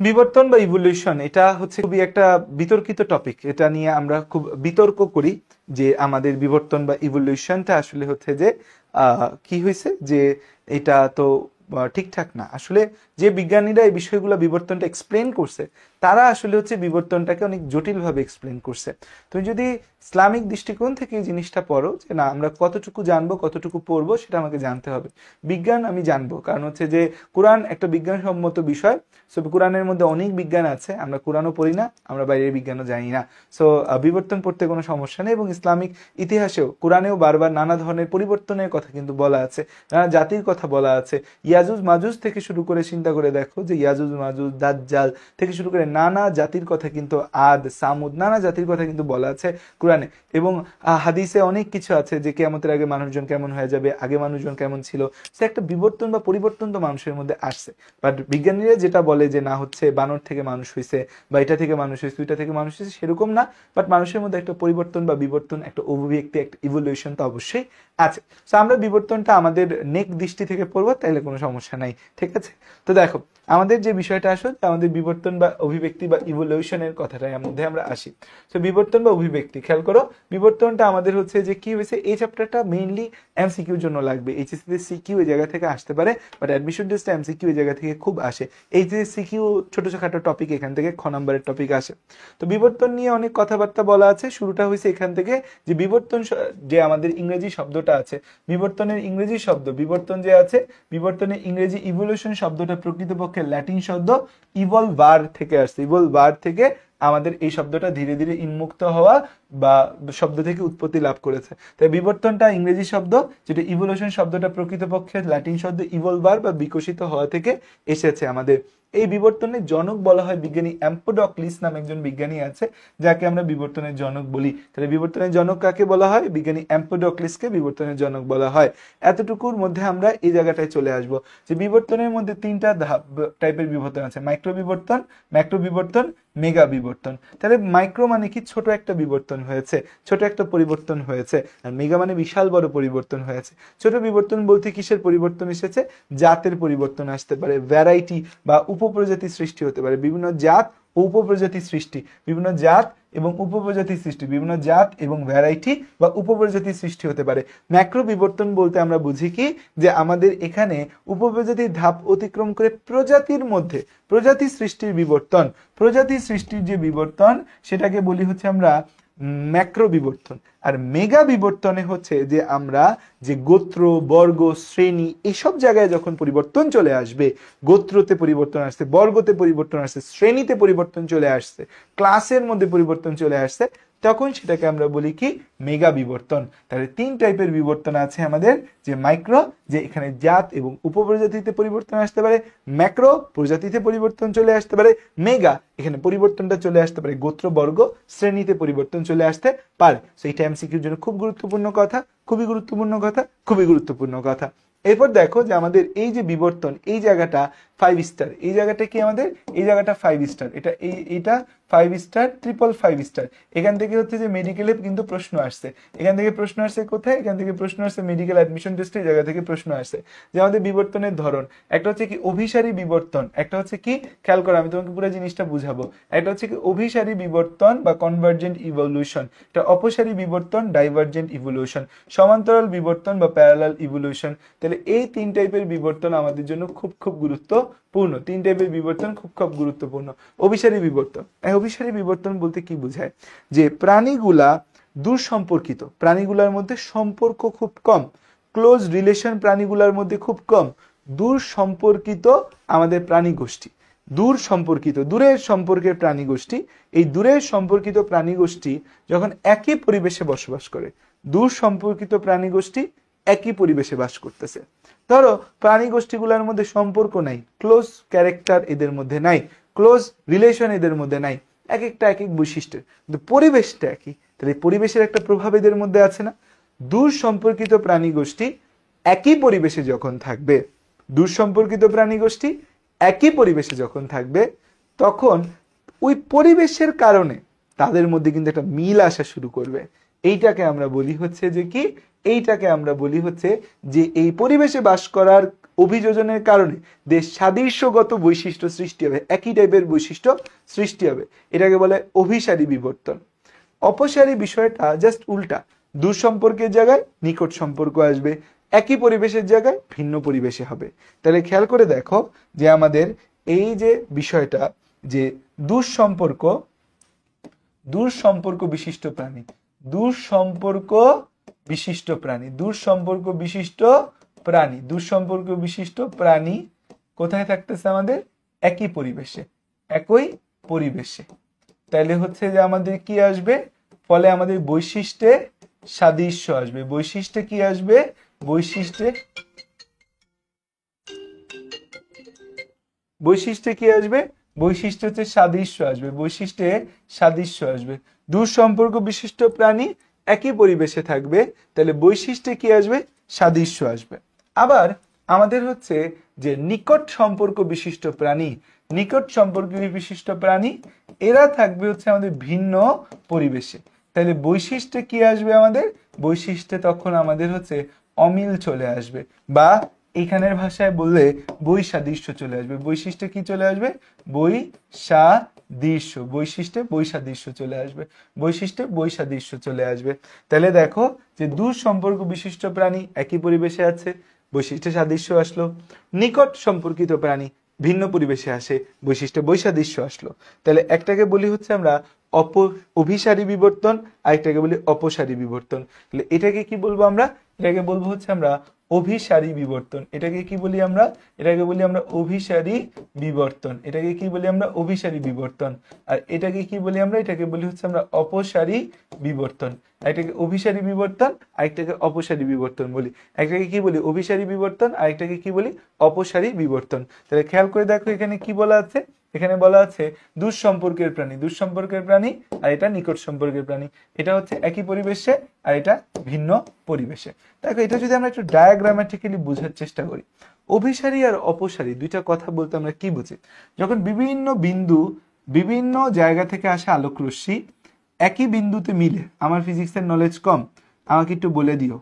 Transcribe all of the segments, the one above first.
বিবর্তন বা ইভলিউশন এটা হচ্ছে খুবই একটা বিতর্কিত টপিক। এটা নিয়ে আমরা খুব বিতর্ক করি যে আমাদের বিবর্তন বা ইভলিউশনটা আসলে হচ্ছে যে কি হয়েছে, যে এটা তো ঠিকঠাক না। আসলে যে বিজ্ঞানীরা এই বিষয়গুলো বিবর্তনটা এক্সপ্লেন করছে তারা আসলে হচ্ছে বিবর্তনটাকে অনেক জটিলভাবে এক্সপ্লেন করছে। তুমি যদি ইসলামিক দৃষ্টিকোণ থেকে এই জিনিসটা পড়ো যে না আমরা কতটুকু জানবো কতটুকু পড়বো সেটা আমাকে জানতে হবে। বিজ্ঞান আমি জানবো কারণ হচ্ছে যে কোরআন একটা বিজ্ঞানসম্মত বিষয়। সো কোরআনের মধ্যে অনেক বিজ্ঞান আছে, আমরা কোরআনও পড়ি না, আমরা বাইরের বিজ্ঞানও জানি না। সো বিবর্তন পড়তে কোনো সমস্যা নেই। এবং ইসলামিক ইতিহাসেও কোরআনেও বারবার নানা ধরনের পরিবর্তনের কথা কিন্তু বলা আছে, নানা জাতির কথা বলা আছে। ইয়াজুজ মাজুজ থেকে শুরু করে চিন্তা করে দেখো যে ইয়াজুজ মাজুজ দাজ্জাল থেকে শুরু করে নানা জাতির কথা কিন্তু, আদ সামুদ নানা জাতির কথা কিন্তু বলা আছে কোরআনে। এবং হাদিসে অনেক কিছু আছে যে কিয়ামতের আগে মানুষজন কেমন হয়ে যাবে, আগে মানুষজন কেমন ছিল। সে একটা বিবর্তন বা পরিবর্তন তো মানুষের মধ্যে আসছে। বাট বিজ্ঞানীরা যেটা বলে যে না হচ্ছে বানর থেকে মানুষ হয়েছে বা এটা থেকে মানুষ হয়েছে ওইটা থেকে মানুষ হয়েছে, সেরকম না। বাট মানুষের মধ্যে একটা পরিবর্তন বা বিবর্তন, একটা অভিব্যক্তি, একটা ইভলিউশন তো অবশ্যই আছে। সো আমরা বিবর্তনটা আমাদের নেক দৃষ্টি থেকে পড়বো, তাইলে কোনো সমস্যা নাই, ঠিক আছে? তো দেখো আমাদের যে বিষয়টা আসলে আমাদের বিবর্তন বা অভিব্যক্তি বা ইভলিউশনের কথাটার মধ্যে আমরা আসি। তো বিবর্তন বা অভিব্যক্তি খেয়াল করো, বিবর্তনটা আমাদের হচ্ছে যে কি হয়েছে, এই চ্যাপ্টারটা মেইনলি এমসিকিউর জন্য লাগবে। এইচএসসি সিকিউ এই জায়গা থেকে আসতে পারে, বাট অ্যাডমিশন টেস্টে এমসিকিউ এই জায়গা থেকে খুব আসে। এইচএসসি সিকিউ ছোটখাটো টপিক এখান থেকে খ নম্বরের টপিক আসে। তো বিবর্তন নিয়ে অনেক কথাবার্তা বলা আছে। শুরুটা হয়েছে এখান থেকে যে বিবর্তন যে আমাদের ইংরেজি শব্দটা আছে, বিবর্তনের ইংরেজি শব্দ বিবর্তন যে আছে, বিবর্তনের ইংরেজি ইভলিউশন শব্দটা প্রকৃতপক্ষে ল্যাটিন শব্দ ইভলভার থেকে আসছে। ইভলভার থেকে আমাদের এই শব্দটা ধীরে ধীরে উন্মুক্ত হওয়া বা শব্দ থেকে উৎপত্তি লাভ করেছে। তাই বিবর্তনটা ইংরেজি শব্দ, যেটা ইভলিউশন শব্দটা প্রকৃতপক্ষে ল্যাটিন শব্দ ইভলভার বা বিকশিত হওয়া থেকে এসেছে আমাদের। এই বিবর্তনের জনক বলা হয় বিজ্ঞানী এম্পোডক্লিস নামে একজন বিজ্ঞানী আছে, যাকে আমরা বিবর্তনের জনক বলি। তাহলে বিবর্তনের জনক কাকে বলা হয়? বিজ্ঞানী এম্পোডক্লিসকে বিবর্তনের জনক বলা হয়। এতটুকুর মধ্যে আমরা এই জায়গাটায় চলে আসব যে বিবর্তনের মধ্যে তিনটা টাইপের বিবর্তন আছে: মাইক্রো বিবর্তন, ম্যাক্রো বিবর্তন, মেগা বিবর্তন। তাহলে মাইক্রো মানে কি? ছোট একটা বিবর্তন হয়েছে, ছোট একটা পরিবর্তন হয়েছে। আর মেগা মানে বিশাল বড় পরিবর্তন হয়েছে। ছোট বিবর্তন বলতে কিসের পরিবর্তন এসেছে? জাতের পরিবর্তন আসতে পারে, ভ্যারাইটি বা উপপ্রজাতি সৃষ্টি হতে পারে, বিভিন্ন জাত ও উপপ্রজাতি সৃষ্টি, বিভিন্ন জাত এবং উপপ্রজাতি সৃষ্টি, বিভিন্ন জাত এবং ভ্যারাইটি বা উপপ্রজাতি সৃষ্টি হতে পারে। ম্যাক্রো বিবর্তন বলতে আমরা বুঝি কি, যে আমাদের এখানে উপপ্রজাতির ধাপ অতিক্রম করে প্রজাতির মধ্যে প্রজাতি সৃষ্টির বিবর্তন, প্রজাতি সৃষ্টির যে বিবর্তন সেটাকে বলি হচ্ছে আমরা ম্যাক্রো বিবর্তন। আর মেগা বিবর্তনে হচ্ছে যে আমরা যে গোত্র, বর্গ, শ্রেণী এসব জায়গায় যখন পরিবর্তন চলে আসবে, গোত্রতে পরিবর্তন আসছে, বর্গতে পরিবর্তন আসছে, শ্রেণীতে পরিবর্তন চলে আসছে, ক্লাসের মধ্যে পরিবর্তন চলে আসছে, তখন সেটাকে আমরা বলি কি? মেগা বিবর্তন। তাহলে তিন টাইপের বিবর্তন আছে আমাদের, যে মাইক্রো, যে এখানে জাত এবং উপপ্রজাতিতে পরিবর্তন আসতে পারে, ম্যাক্রো প্রজাতিতে পরিবর্তন চলে আসতে পারে, মেগা এখানে পরিবর্তনটা চলে আসতে পারে গোত্র, বর্গ, শ্রেণীতে পরিবর্তন চলে আসতে পারে। সো এটা এমসিকিউর জন্য খুব গুরুত্বপূর্ণ কথা, খুবই গুরুত্বপূর্ণ কথা, খুবই গুরুত্বপূর্ণ কথা। এরপর দেখো যে আমাদের এই যে বিবর্তন, এই জায়গাটা 5 স্টার, এই জায়গাটা কি আমাদের? এই জায়গাটা 5 স্টার, এটা 5 স্টার, 555 স্টার। এখান থেকে হচ্ছে যে মেডিকেলে কিন্তু প্রশ্ন আসছে, এখান থেকে প্রশ্ন আসছে কোথায়? এখান থেকে প্রশ্ন আসছে মেডিকেল অ্যাডমিশন টেস্টে, এই জায়গা থেকে প্রশ্ন আসছে যে আমাদের বিবর্তনের ধরন, একটা হচ্ছে কি অভিসারী বিবর্তন, একটা হচ্ছে কি, খেয়াল করো আমি তোমাকে পুরো জিনিসটা বুঝাবো, একটা হচ্ছে কি অভিসারী বিবর্তন বা কনভার্জেন্ট ইভলিউশন, এটা অপসারী বিবর্তন ডাইভার্জেন্ট ইভলিউশন, সমান্তরাল বিবর্তন বা প্যারালাল ইভলিউশন। তাহলে এই তিন টাইপের বিবর্তন আমাদের জন্য খুব খুব গুরুত্বপূর্ণ, তিন টাইপের বিবর্তন খুব খুব গুরুত্বপূর্ণ। অভিসারী বিবর্তন, অভিসারী বিবর্তন বলতে কি বোঝায়? যে প্রাণীগুলা দূর সম্পর্কিত, প্রাণীগুলার মধ্যে সম্পর্ক খুব কম, ক্লোজ রিলেশন প্রাণীগুলার মধ্যে খুব কম, দূর সম্পর্কিত আমাদের প্রাণী গোষ্ঠী, দূর সম্পর্কিত, দূরের সম্পর্কের প্রাণী গোষ্ঠী, এই দূরের সম্পর্কিত প্রাণী গোষ্ঠী যখন একই পরিবেশে বসবাস করে, দূর সম্পর্কিত প্রাণী গোষ্ঠী একই পরিবেশে বাস করতেছে। ধরো প্রাণী গোষ্ঠীগুলোর মধ্যে সম্পর্ক নাই, ক্লোজ ক্যারেক্টার এদের মধ্যে নাই, ক্লোজ রিলেশন এদের মধ্যে নাই, এক একটা এক এক বৈশিষ্ট্যের, কিন্তু পরিবেশটা একই। তাহলে পরিবেশের একটা প্রভাব এদের মধ্যে আছে না? দূর সম্পর্কিত প্রাণী গোষ্ঠী একই পরিবেশে যখন থাকবে, দূর সম্পর্কিত প্রাণী গোষ্ঠী একই পরিবেশে যখন থাকবে, তখন ওই পরিবেশের কারণে তাদের মধ্যে কিন্তু একটা মিল আসা শুরু করবে। এইটাকে আমরা বলি হচ্ছে যে কি, এইটাকে আমরা বলি হচ্ছে যে এই পরিবেশে বাস করার অভিযোজনের কারণে যে সাদৃশ্যগত বৈশিষ্ট্য সৃষ্টি হবে, একই টাইপের বৈশিষ্ট্য সৃষ্টি হবে, এটাকে বলে অভিসারী বিবর্তন। অপসারী বিষয়টা জাস্ট উল্টা, দূর সম্পর্কের জায়গায় নিকট সম্পর্ক আসবে, একই পরিবেশের জায়গায় ভিন্ন পরিবেশে হবে। তাহলে খেয়াল করে দেখো যে আমাদের এই যে বিষয়টা যে দূর সম্পর্ক বিশিষ্ট প্রাণী, দূর সম্পর্ক বিশিষ্ট প্রাণী কোথায় থাকতেছে আমাদের একই পরিবেশে। তাহলে হচ্ছে যে আমাদের কি আসবে, ফলে আমাদের বৈশিষ্ট্যে সাদৃশ্য আসবে। বৈশিষ্ট্যে কি আসবে, বৈশিষ্ট্যে কি আসবে, বৈশিষ্ট্য হচ্ছে সাদৃশ্য আসবে। দূর সম্পর্ক বিশিষ্ট প্রাণী একই পরিবেশে থাকবে, তাহলে বৈশিষ্ট্যে কি আসবে, সাদৃশ্য আসবে। আবার আমাদের হচ্ছে যে নিকট সম্পর্ক বিশিষ্ট প্রাণী এরা থাকবে হচ্ছে আমাদের ভিন্ন পরিবেশে, তাহলে বৈশিষ্ট্যে কি আসবে, আমাদের বৈশিষ্ট্যে তখন আমাদের হচ্ছে অমিল চলে আসবে, বা এখানের ভাষায় বললে বৈসাদৃশ্য চলে আসবে। বৈশিষ্ট্যে কি চলে আসবে, বৈসাদৃশ্য চলে আসবে। তাহলে দেখো যে দূর সম্পর্ক বিশিষ্ট প্রাণী একই পরিবেশে আছে, বৈশিষ্ট্যে সাদৃশ্য আসলো। নিকট সম্পর্কিত প্রাণী ভিন্ন পরিবেশে আসে, বৈশিষ্ট্যে বৈসাদৃশ্য আসলো। তাহলে একটাকে বলি হচ্ছে আমরা অভিসারী বিবর্তন, আরেকটাকে বলি অপসারী বিবর্তন। তাহলে এটাকে কি বলবো আমরা, এটাকে বলবো হচ্ছে আমরা অভিসারী বিবর্তন। এটাকে কি বলি আমরা, এটাকে বলি আমরা অভিসারী বিবর্তন। আর এটাকে কি বলি আমরা, এটাকে বলি হচ্ছে আমরা অপসারী বিবর্তন। একটাকে অভিসারী বিবর্তন, আরেকটাকে অপসারী বিবর্তন বলি। একটাকে কি বলি, অভিসারী বিবর্তন, আরেকটাকে কি বলি, অপসারী বিবর্তন। তাহলে খেয়াল করে দেখো এখানে কি বলা আছে, এখানে বলা আছে দূর সম্পর্কের প্রাণী, আর এটা নিকট সম্পর্কের প্রাণী। এটা হচ্ছে একই পরিবেশে, আর এটা ভিন্ন পরিবেশে। দেখো এটা যদি আমরা একটু ডায়াগ্রামেটিক্যালি বোঝার চেষ্টা করি, অভিসারী আর অপসারী দুইটা কথা বলতে আমরা কি বুঝি, যখন বিভিন্ন জায়গা থেকে আসা আলোক রশ্মি একই বিন্দুতে মিলে। আমার ফিজিক্সের নলেজ কম, আমাকে একটু বলে দিও,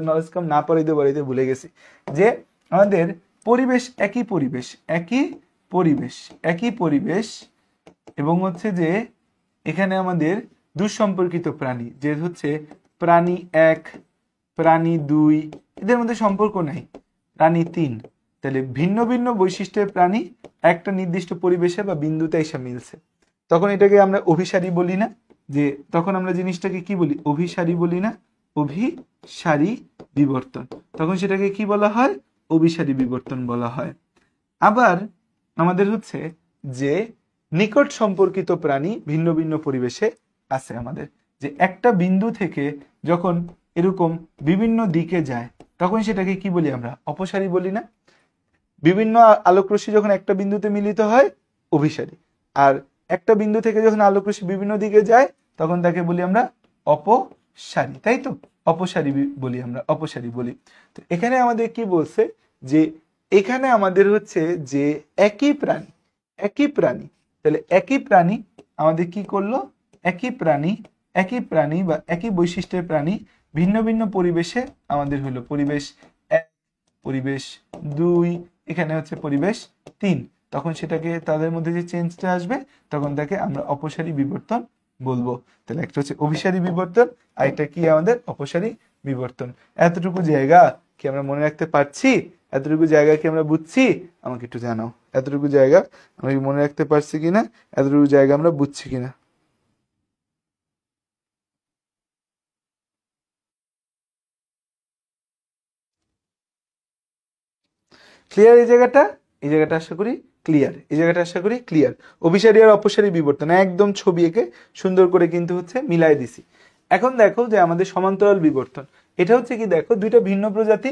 নলেজ কম না পড়াইতে ভুলে গেছি, যে আমাদের একই পরিবেশ এবং হচ্ছে যে এখানে আমাদের দুঃসম্পর্কিত প্রাণী, যে হচ্ছে প্রাণী 1, প্রাণী 2, এদের মধ্যে সম্পর্ক নাই, প্রাণী 3। তাহলে ভিন্ন ভিন্ন বৈশিষ্ট্যের প্রাণী একটা নির্দিষ্ট পরিবেশে বা বিন্দুতে এসে মিলছে, তখন এটাকে আমরা অভিসারী বলি না, যে তখন আমরা জিনিসটাকে কি বলি, অভিসারী বলি না, অভিসারী বিবর্তন। তখন সেটাকে কি বলা হয়, অভিসারী বিবর্তন বলা হয়। আবার আমাদের হচ্ছে যে নিকট সম্পর্কিত প্রাণী ভিন্ন ভিন্ন পরিবেশে আছে, আমাদের যে একটা বিন্দু থেকে যখন এরকম বিভিন্ন দিকে যায়, তখন সেটাকে কি বলি আমরা, অপসারী বলি না। বিভিন্ন আলোকরশ্মি যখন একটা বিন্দুতে মিলিত হয়, অভিসারী। আর একটা বিন্দু থেকে যখন আলোকরশ্মি বিভিন্ন দিকে যায়, তখন তাকে বলি আমরা অপসারী, তাই তো, অপসারী বলি। তো এখানে আমাদের কি বলছে, যে এখানে আমাদের হচ্ছে যে একই প্রাণী, তাহলে একই প্রাণী আমাদের কি করলো, একই প্রাণী বা একই বৈশিষ্ট্যের প্রাণী ভিন্ন ভিন্ন পরিবেশে আমাদের হলো, পরিবেশ 1, পরিবেশ 2, এখানে হচ্ছে পরিবেশ 3। তখন সেটাকে তাদের মধ্যে যে চেঞ্জটা আসবে, তখন তাকে আমরা অপসারী বিবর্তন বলবো। তাহলে একটা হচ্ছে অভিসারী বিবর্তন, আর একটা কি আমাদের অপসারী বিবর্তন। এতটুকু জায়গা কি আমরা মনে রাখতে পারছি, এতটুকু জায়গা কি আমরা বুঝছি, আমাকে একটু জানাও এতটুকু জায়গা আমরা কি মনে রাখতে পারছি কিনা, এতটুকু জায়গা আমরা বুঝছি কিনা। ক্লিয়ার এই জায়গাটা আশা করি ক্লিয়ার। অভিসারী আর অপসারী বিবর্তন একদম ছবি এঁকে সুন্দর করে কিন্তু হচ্ছে মিলাই দিছি। এখন দেখো যে আমাদের সমান্তরাল বিবর্তন, এটা হচ্ছে কি, দেখো দুইটা ভিন্ন প্রজাতি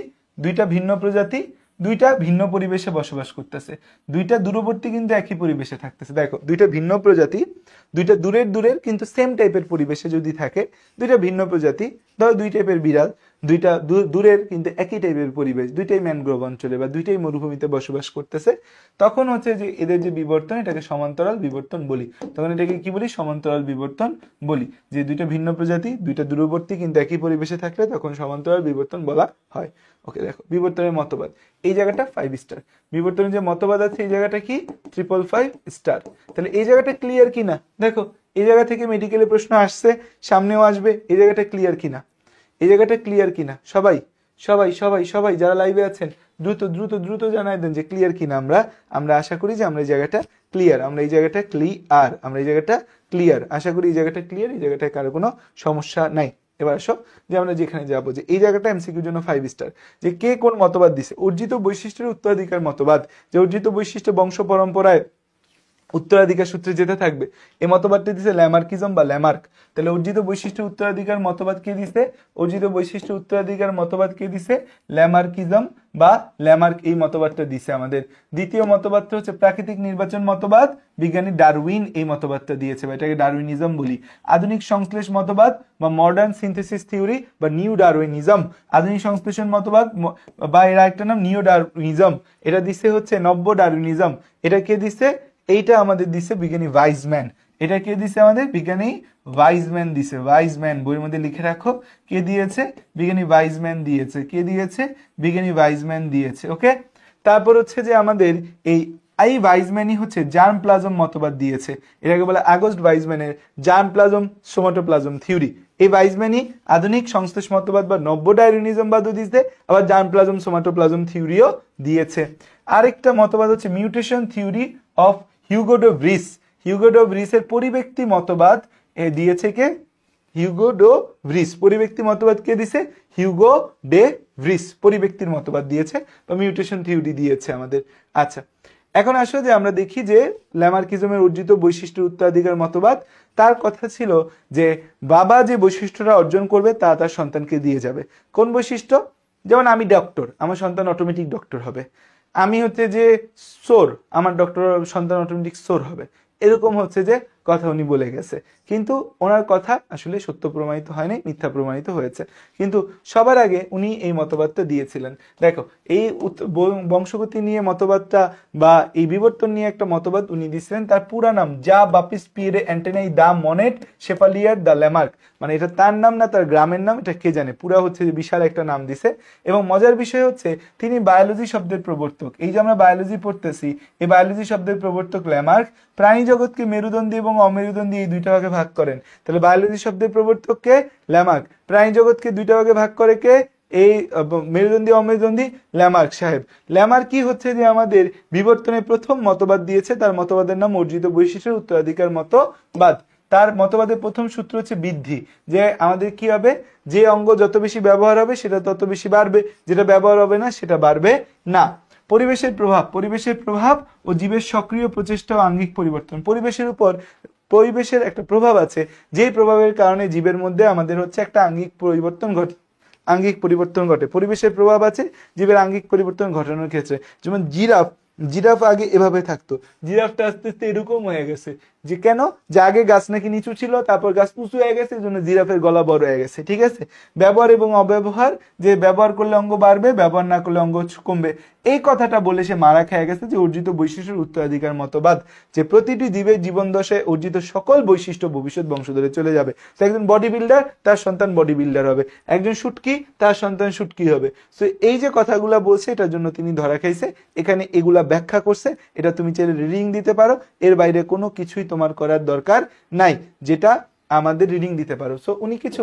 দুইটা ভিন্ন পরিবেশে বসবাস করতেছে, দুইটা দূরবর্তী কিন্তু একই পরিবেশে থাকতেছে। দেখো দুইটা ভিন্ন প্রজাতি, দুইটা দূরের কিন্তু সেম টাইপের পরিবেশে যদি থাকে, দুইটা ভিন্ন প্রজাতি, ধরো 2 টাইপের বিড়াল, দুইটা দূরের কিন্তু একই টাইপের পরিবেশ, দুইটাই ম্যানগ্রোভ অঞ্চলে বা দুইটাই মরুভূমিতে বসবাস করতেছে, তখন হচ্ছে যে এদের যে বিবর্তন এটাকে সমান্তরাল বিবর্তন বলি। তখন এটাকে কি বলি? সমান্তরাল বিবর্তন বলি। যে দুইটা ভিন্ন প্রজাতি, দুইটা দূরবর্তী কিন্তু একই পরিবেশে থাকলে তখন সমান্তরাল বিবর্তন বলা হয়। ওকে, দেখো বিবর্তনের মতবাদ, এই জায়গাটা 5 স্টার। বিবর্তনের যে মতবাদ আছে এই জায়গাটা কি? 555 স্টার। তাহলে এই জায়গাটা ক্লিয়ার কিনা? দেখো এই জায়গা থেকে মেডিকেলে প্রশ্ন আসছে, সামনেও আসবে। এই জায়গাটা ক্লিয়ার কিনা? এই জায়গাটা ক্লিয়ার কিনা? সবাই সবাই সবাই সবাই যারা লাইভে আছেন দ্রুত দ্রুত দ্রুত জানাই দেন যে ক্লিয়ার কিনা। আমরা আশা করি যে আমরা এই জায়গাটা ক্লিয়ার, আমরা এই জায়গাটা ক্লিয়ার, আমরা এই জায়গাটা ক্লিয়ার, আশা করি এই জায়গাটা ক্লিয়ার, এই জায়গাটায় কারো কোনো সমস্যা নাই। এবার আসো যে আমরা যেখানে যাবো, যে এই জায়গাটা এমসিকিউর জন্য 5 স্টার। যে কে কোন মতবাদ দিছে? অর্জিত বৈশিষ্ট্যের উত্তরাধিকার মতবাদ, যে অর্জিত বৈশিষ্ট্য বংশ পরম্পরায় উত্তরাধিকার সূত্রে যেতে থাকবে, এই মতবাদটি দিছে ল্যামার্কিজম বা ল্যামার্ক। তাহলে অর্জিত বৈশিষ্ট্য উত্তরাধিকার মতবাদ কে দিছে? অর্জিত বৈশিষ্ট্য উত্তরাধিকার মতবাদ কে দিছে? ল্যামার্কিজম বা ল্যামার্ক এই মতবাদটা দিছে আমাদের। দ্বিতীয় মতবাদটা হচ্ছে প্রাকৃতিক নির্বাচন মতবাদ, বিজ্ঞানী ডারউইন এই মতবাদটা দিয়েছে বা এটাকে ডারউইনিজম বলি। আধুনিক সংশ্লেষ মতবাদ বা মডার্ন সিনথেসিস থিওরি বা নিউ ডারউইনিজম, আধুনিক সংশ্লেষণ মতবাদ বা এর একটা নাম নিউ ডারউইনিজম, এটা দিছে হচ্ছে নব্য ডারউইনিজম। এটা কে দিছে? এইটা আমাদের দিছে বিজ্ঞানী ওয়াইজম্যান। এটা কে দিছে? আমাদের বিজ্ঞানী ওয়াইজম্যান দিছে। ওয়াইজম্যান বইয়ের মধ্যে লিখে রাখো, কে দিয়েছে? বিজ্ঞানী ওয়াইজম্যান দিয়েছে। কে দিয়েছে? বিজ্ঞানী ওয়াইজম্যান দিয়েছে। ওকে, তারপর হচ্ছে যে আমাদের এই ওয়াইজম্যানই হচ্ছে জার্ম প্লাজম মতবাদ দিয়েছে। এটাকে বলে আগস্ট ওয়াইজম্যানের জার্ম প্লাজম সোমাটোপ্লাজম থিওরি। এই ওয়াইজম্যানই আধুনিক সংশ্লেষ মতবাদ বা নব্য ডারউইনিজম বাদও দিয়েছে, আবার জার্ম প্লাজম সোমাটোপ্লাজম থিওরিও দিয়েছে। আরেকটা মতবাদ হচ্ছে mutation theory of Hugo de Vries. Hugo de ভ্রিসের পরিব্যক্তি মতবাদ দিয়েছে কে? Hugo de Vries. পরিব্যক্তি মতবাদ কে দিছে? হিউগো ডে ভ্রিস পরিব্যক্তির মতবাদ দিয়েছে বা মিউটেশন থিওরি দিয়েছে আমাদের। আচ্ছা, এখন আসো যে আমরা দেখি যে ল্যামার্কিজমের অর্জিত বৈশিষ্ট্য উত্তরাধিকার মতবাদ, তার কথা ছিল যে বাবা যে বৈশিষ্ট্যটা অর্জন করবে তা তার সন্তানকে দিয়ে যাবে। কোন বৈশিষ্ট্য? যেমন আমি ডক্টর, আমার সন্তান অটোমেটিক ডক্টর হবে। আমি হচ্ছে যে সোর, আমার সন্তান অটোমেটিক সোর হবে। এরকম হচ্ছে যে কথা উনি বলে গেছে, কিন্তু ওনার কথা আসলে সত্য প্রমাণিত হয়নি, মিথ্যা প্রমাণিত হয়েছে। কিন্তু সবার আগে উনি এই মতবাদটা দিয়েছিলেন। দেখো এই বংশগতি নিয়ে মতবাদটা বা এই বিবর্তন নিয়ে একটা মতবাদ উনি দিয়েছিলেন। তার পুরা নাম যা বাপিস পিয়েরে অ্যান্টেনাই দা মনেট শেফালিয়ার দা ল্যামার্ক। মানে এটা তার নাম না তার গ্রামের নাম, এটা কে জানে। পুরা হচ্ছে যে বিশাল একটা নাম দিছে। এবং মজার বিষয় হচ্ছে তিনি বায়োলজি শব্দের প্রবর্তক। এই যে আমরা বায়োলজি পড়তেছি, এই বায়োলজি শব্দের প্রবর্তক ল্যামার্ক। প্রাণী জগৎকে মেরুদণ্ডী এবং অমেরুদণ্ডী এই দুইটা ভাগে ভাগ করেন। তাহলে বায়োলজি শব্দের প্রবর্তক কে? ল্যামার্ক। প্রাণী জগৎকে দুইটা ভাগে ভাগ করে কে? এই মেরুদণ্ডী অমেরুদণ্ডী ল্যামার্ক সাহেব। ল্যামার্ক কি হচ্ছে যে আমাদের বিবর্তনের প্রথম মতবাদ দিয়েছে। তার মতবাদের নাম অর্জিত বৈশিষ্ট্যের উত্তরাধিকার মতবাদ। তার মতবাদের প্রথম সূত্র হচ্ছে বৃদ্ধি, যে আমাদের কি হবে? যে অঙ্গ যত বেশি ব্যবহার হবে সেটা তত বেশি বাড়বে, যেটা ব্যবহার হবে না সেটা বাড়বে না। পরিবেশের প্রভাব, পরিবেশের প্রভাব ও জীবের সক্রিয় প্রচেষ্টা ও আঙ্গিক পরিবর্তন। পরিবেশের উপর পরিবেশের একটা প্রভাব আছে, যেই প্রভাবের কারণে জীবের মধ্যে আমাদের হচ্ছে একটা আঙ্গিক পরিবর্তন ঘটে। পরিবেশের প্রভাব আছে জীবের আঙ্গিক পরিবর্তন ঘটানোর ক্ষেত্রে। যেমন জিরাফ আগে এভাবে থাকতো, জিরাফটা আস্তে আস্তে এরকম হয়ে গেছে। যে কেন? যে আগে গাছ নাকি নিচু ছিল, তারপর গাছ উঁচু হয়ে গেছে, এই জন্য জিরাফের গলা বড় হয়ে গেছে। ঠিক আছে, ব্যবহার এবং অব্যবহার, যে ব্যবহার করলে অঙ্গ বাড়বে, ব্যবহার না করলে অঙ্গ কমবে, এই কথাটা বলে সে মারা খেয়ে গেছে। যে অর্জিত বৈশিষ্ট্যের উত্তরাধিকার মতবাদ, যে প্রতিটি জীবের জীবন দশায় অর্জিত সকল বৈশিষ্ট্য ভবিষ্যৎ বংশধরে চলে যাবে। তো একজন বডি বিল্ডার, তার সন্তান বডি বিল্ডার হবে। একজন শুটকি, তার সন্তান শুটকি হবে। তো এই যে কথাগুলা বলছে, এটার জন্য তিনি ধরা খাইছে। এখানে এগুলা ব্যাখ্যা করছে, এটা তুমি চাইলে রিডিং দিতে পারো। এর বাইরে কোনো কিছুই তোমার করার দরকার নাই, যেটা আমাদের রিডিং দিতে পারো। সো উনি কিছু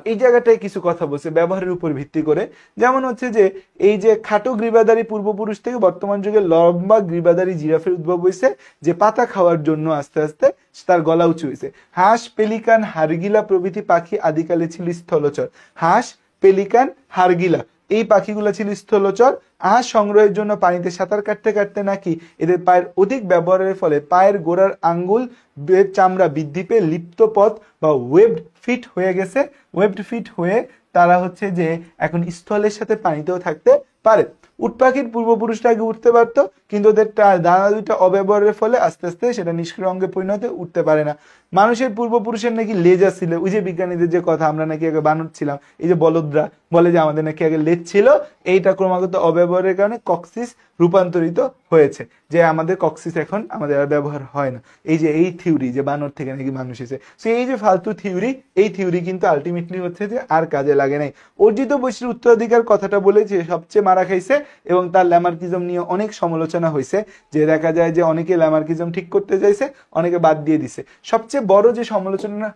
এই জায়গাটায় কিছু কথা বলছে ব্যবহারের উপর ভিত্তি করে। যেমন হচ্ছে যে এই যে খাটো গ্রীবাধারী পূর্বপুরুষ থেকে বর্তমান যুগে লম্বা গ্রীবাধারী জিরাফের উদ্ভব হয়েছে, যে পাতা খাওয়ার জন্য আস্তে আস্তে তার গলা উঁচু হয়েছে। হাঁস, পেলিকান, হারগিলা প্রভৃতি পাখি আদিকালে ছিল স্থলচর। হাঁস, পেলিকান, হারগিলা এই পাখিগুলো ছিল স্থলচর। আহার সংগ্রহের জন্য পানিতে সাঁতার কাটতে কাটতে নাকি এদের পায়ের অধিক ব্যবহারের ফলে পায়ের গোড়ার আঙ্গুল চামড়া বৃদ্ধি পেয়ে লিপ্ত পথ বা ওয়েবড ফিট হয়ে গেছে। ওয়েবড ফিট হয়ে তারা হচ্ছে যে এখন স্থলের সাথে পানিতেও থাকতে পারে। উট পাখির পূর্বপুরুষরা আগে উঠতে পারতো, কিন্তু ওদের ডানা দুইটা অব্যবহারের ফলে আস্তে আস্তে সেটা নিষ্ক্রিয় অঙ্গে পরিণত উঠতে পারে না। মানুষের পূর্বপুরুষের নাকি লেজ ছিল, ওই যে বিজ্ঞানীদের যে কথা আমরা নাকি আগে বানর ছিলাম, এই যে বলদরা বলে যে আমাদের নাকি আগে লেজ ছিল, এইটা ক্রমাগত অব্যবহারের কারণে কক্সিস রূপান্তরিত হয়েছে, যে আমাদের কক্সিস এখন আমাদের আর ব্যবহার হয় না। এই যে এই থিওরি যে বানর থেকে নাকি মানুষ এসে, সো এই যে ফালতু থিওরি, এই থিওরি কিন্তু আলটিমেটলি হচ্ছে যে আর কাজে লাগে নাই। অর্জিত বৈশির উত্তরাধিকার কথাটা বলে যে সবচেয়ে মারা খাইছে, এবং তার ল্যামার্কিজম নিয়ে অনেক সমালোচনা হয়েছে, যে দেখা যায় যে অনেকে ল্যামার্কিজম ঠিক করতে চাইছে, অনেকে বাদ দিয়ে দিছে। সবচেয়ে বড় যে সমালোচনা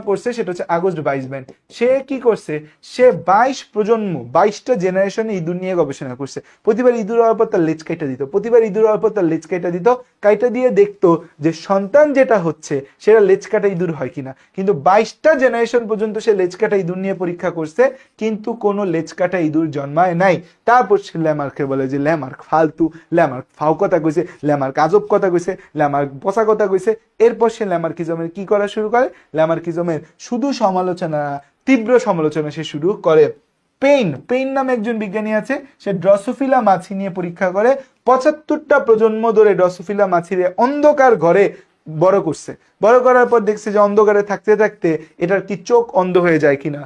করছে সেটা হচ্ছে আগস্ট বাইসম্যান। সে কি করছে, সে 22 প্রজন্ম 22টা জেনারেশনে ইঁদুর নিয়ে গবেষণা করছে। প্রতিবার ইঁদুর হওয়ার পর তার লেজ কাইটা দিত, প্রতিবার ইঁদুর হওয়ার পর তার লেজ কাইটা দিত, কাইটা দিয়ে দেখতো যে সন্তান যেটা হচ্ছে সেটা লেজ কাটা ইঁদুর হয় কিনা। কিন্তু 22টা জেনারেশন পর্যন্ত সে লেজ কাটা ইঁদুর নিয়ে পরীক্ষা করছে, কিন্তু কোনো লেজ কাটা ইঁদুর জন্মায় নাই। তারপর সে ল্যামার্ককে বলে যে ল্যামার্ক ফালতু, ল্যামার্ক ফাও কথা কইছে, ল্যামার্ক আজব কথা কইছে, ল্যামার্ক পচা কথা কইছে। এরপর সে ল্যামার্কিজমের কি করা শুরু করে, ল্যামার্কিজমের শুধু সমালোচনা, তীব্র সমালোচনা সে শুরু করে। পেইন নামে একজন বিজ্ঞানী আছে, সে ড্রসোফিলা মাছি নিয়ে পরীক্ষা করে। 75টা প্রজন্ম ধরে ড্রসোফিলা মাছিরে অন্ধকার ঘরে বড় করছে। বড় করার পর দেখছে যে অন্ধকারে থাকতে থাকতে এটার কি চোখ অন্ধ হয়ে যায় কিনা,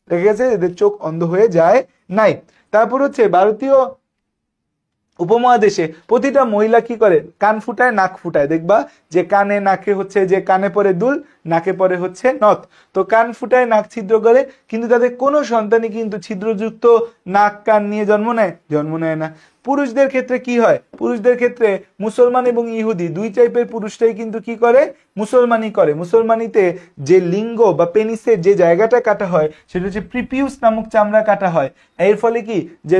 দেখা গেছে এদের চোখ অন্ধ হয়ে যায় নাই। তারপর হচ্ছে ভারতীয় উপমহাদেশে প্রতিটা মহিলা কি করে, কান ফুটায় নাক ফুটায়। দেখবা যে কানে নাকে হচ্ছে যে কানে পরে দুল, নাকে পরে হচ্ছে নথ। তো কান ফুটায় নাক ছিদ্র করে, কিন্তু তাদের কোনো সন্তানই কিন্তু ছিদ্রযুক্ত নাক কান নিয়ে জন্ম নেয় না। পুরুষদের ক্ষেত্রে কি হয়, পুরুষদের ক্ষেত্রে মুসলমান এবং ইহুদি দুই টাইপের পুরুষরাই কিন্তু কি করে, মুসলমানি করে। মুসলমানিতে যে লিঙ্গ বা পেনিসের যে জায়গাটা কাটা হয় সেটা হচ্ছে প্রিপিউস নামক চামড়া কাটা হয়। এর ফলে কি যে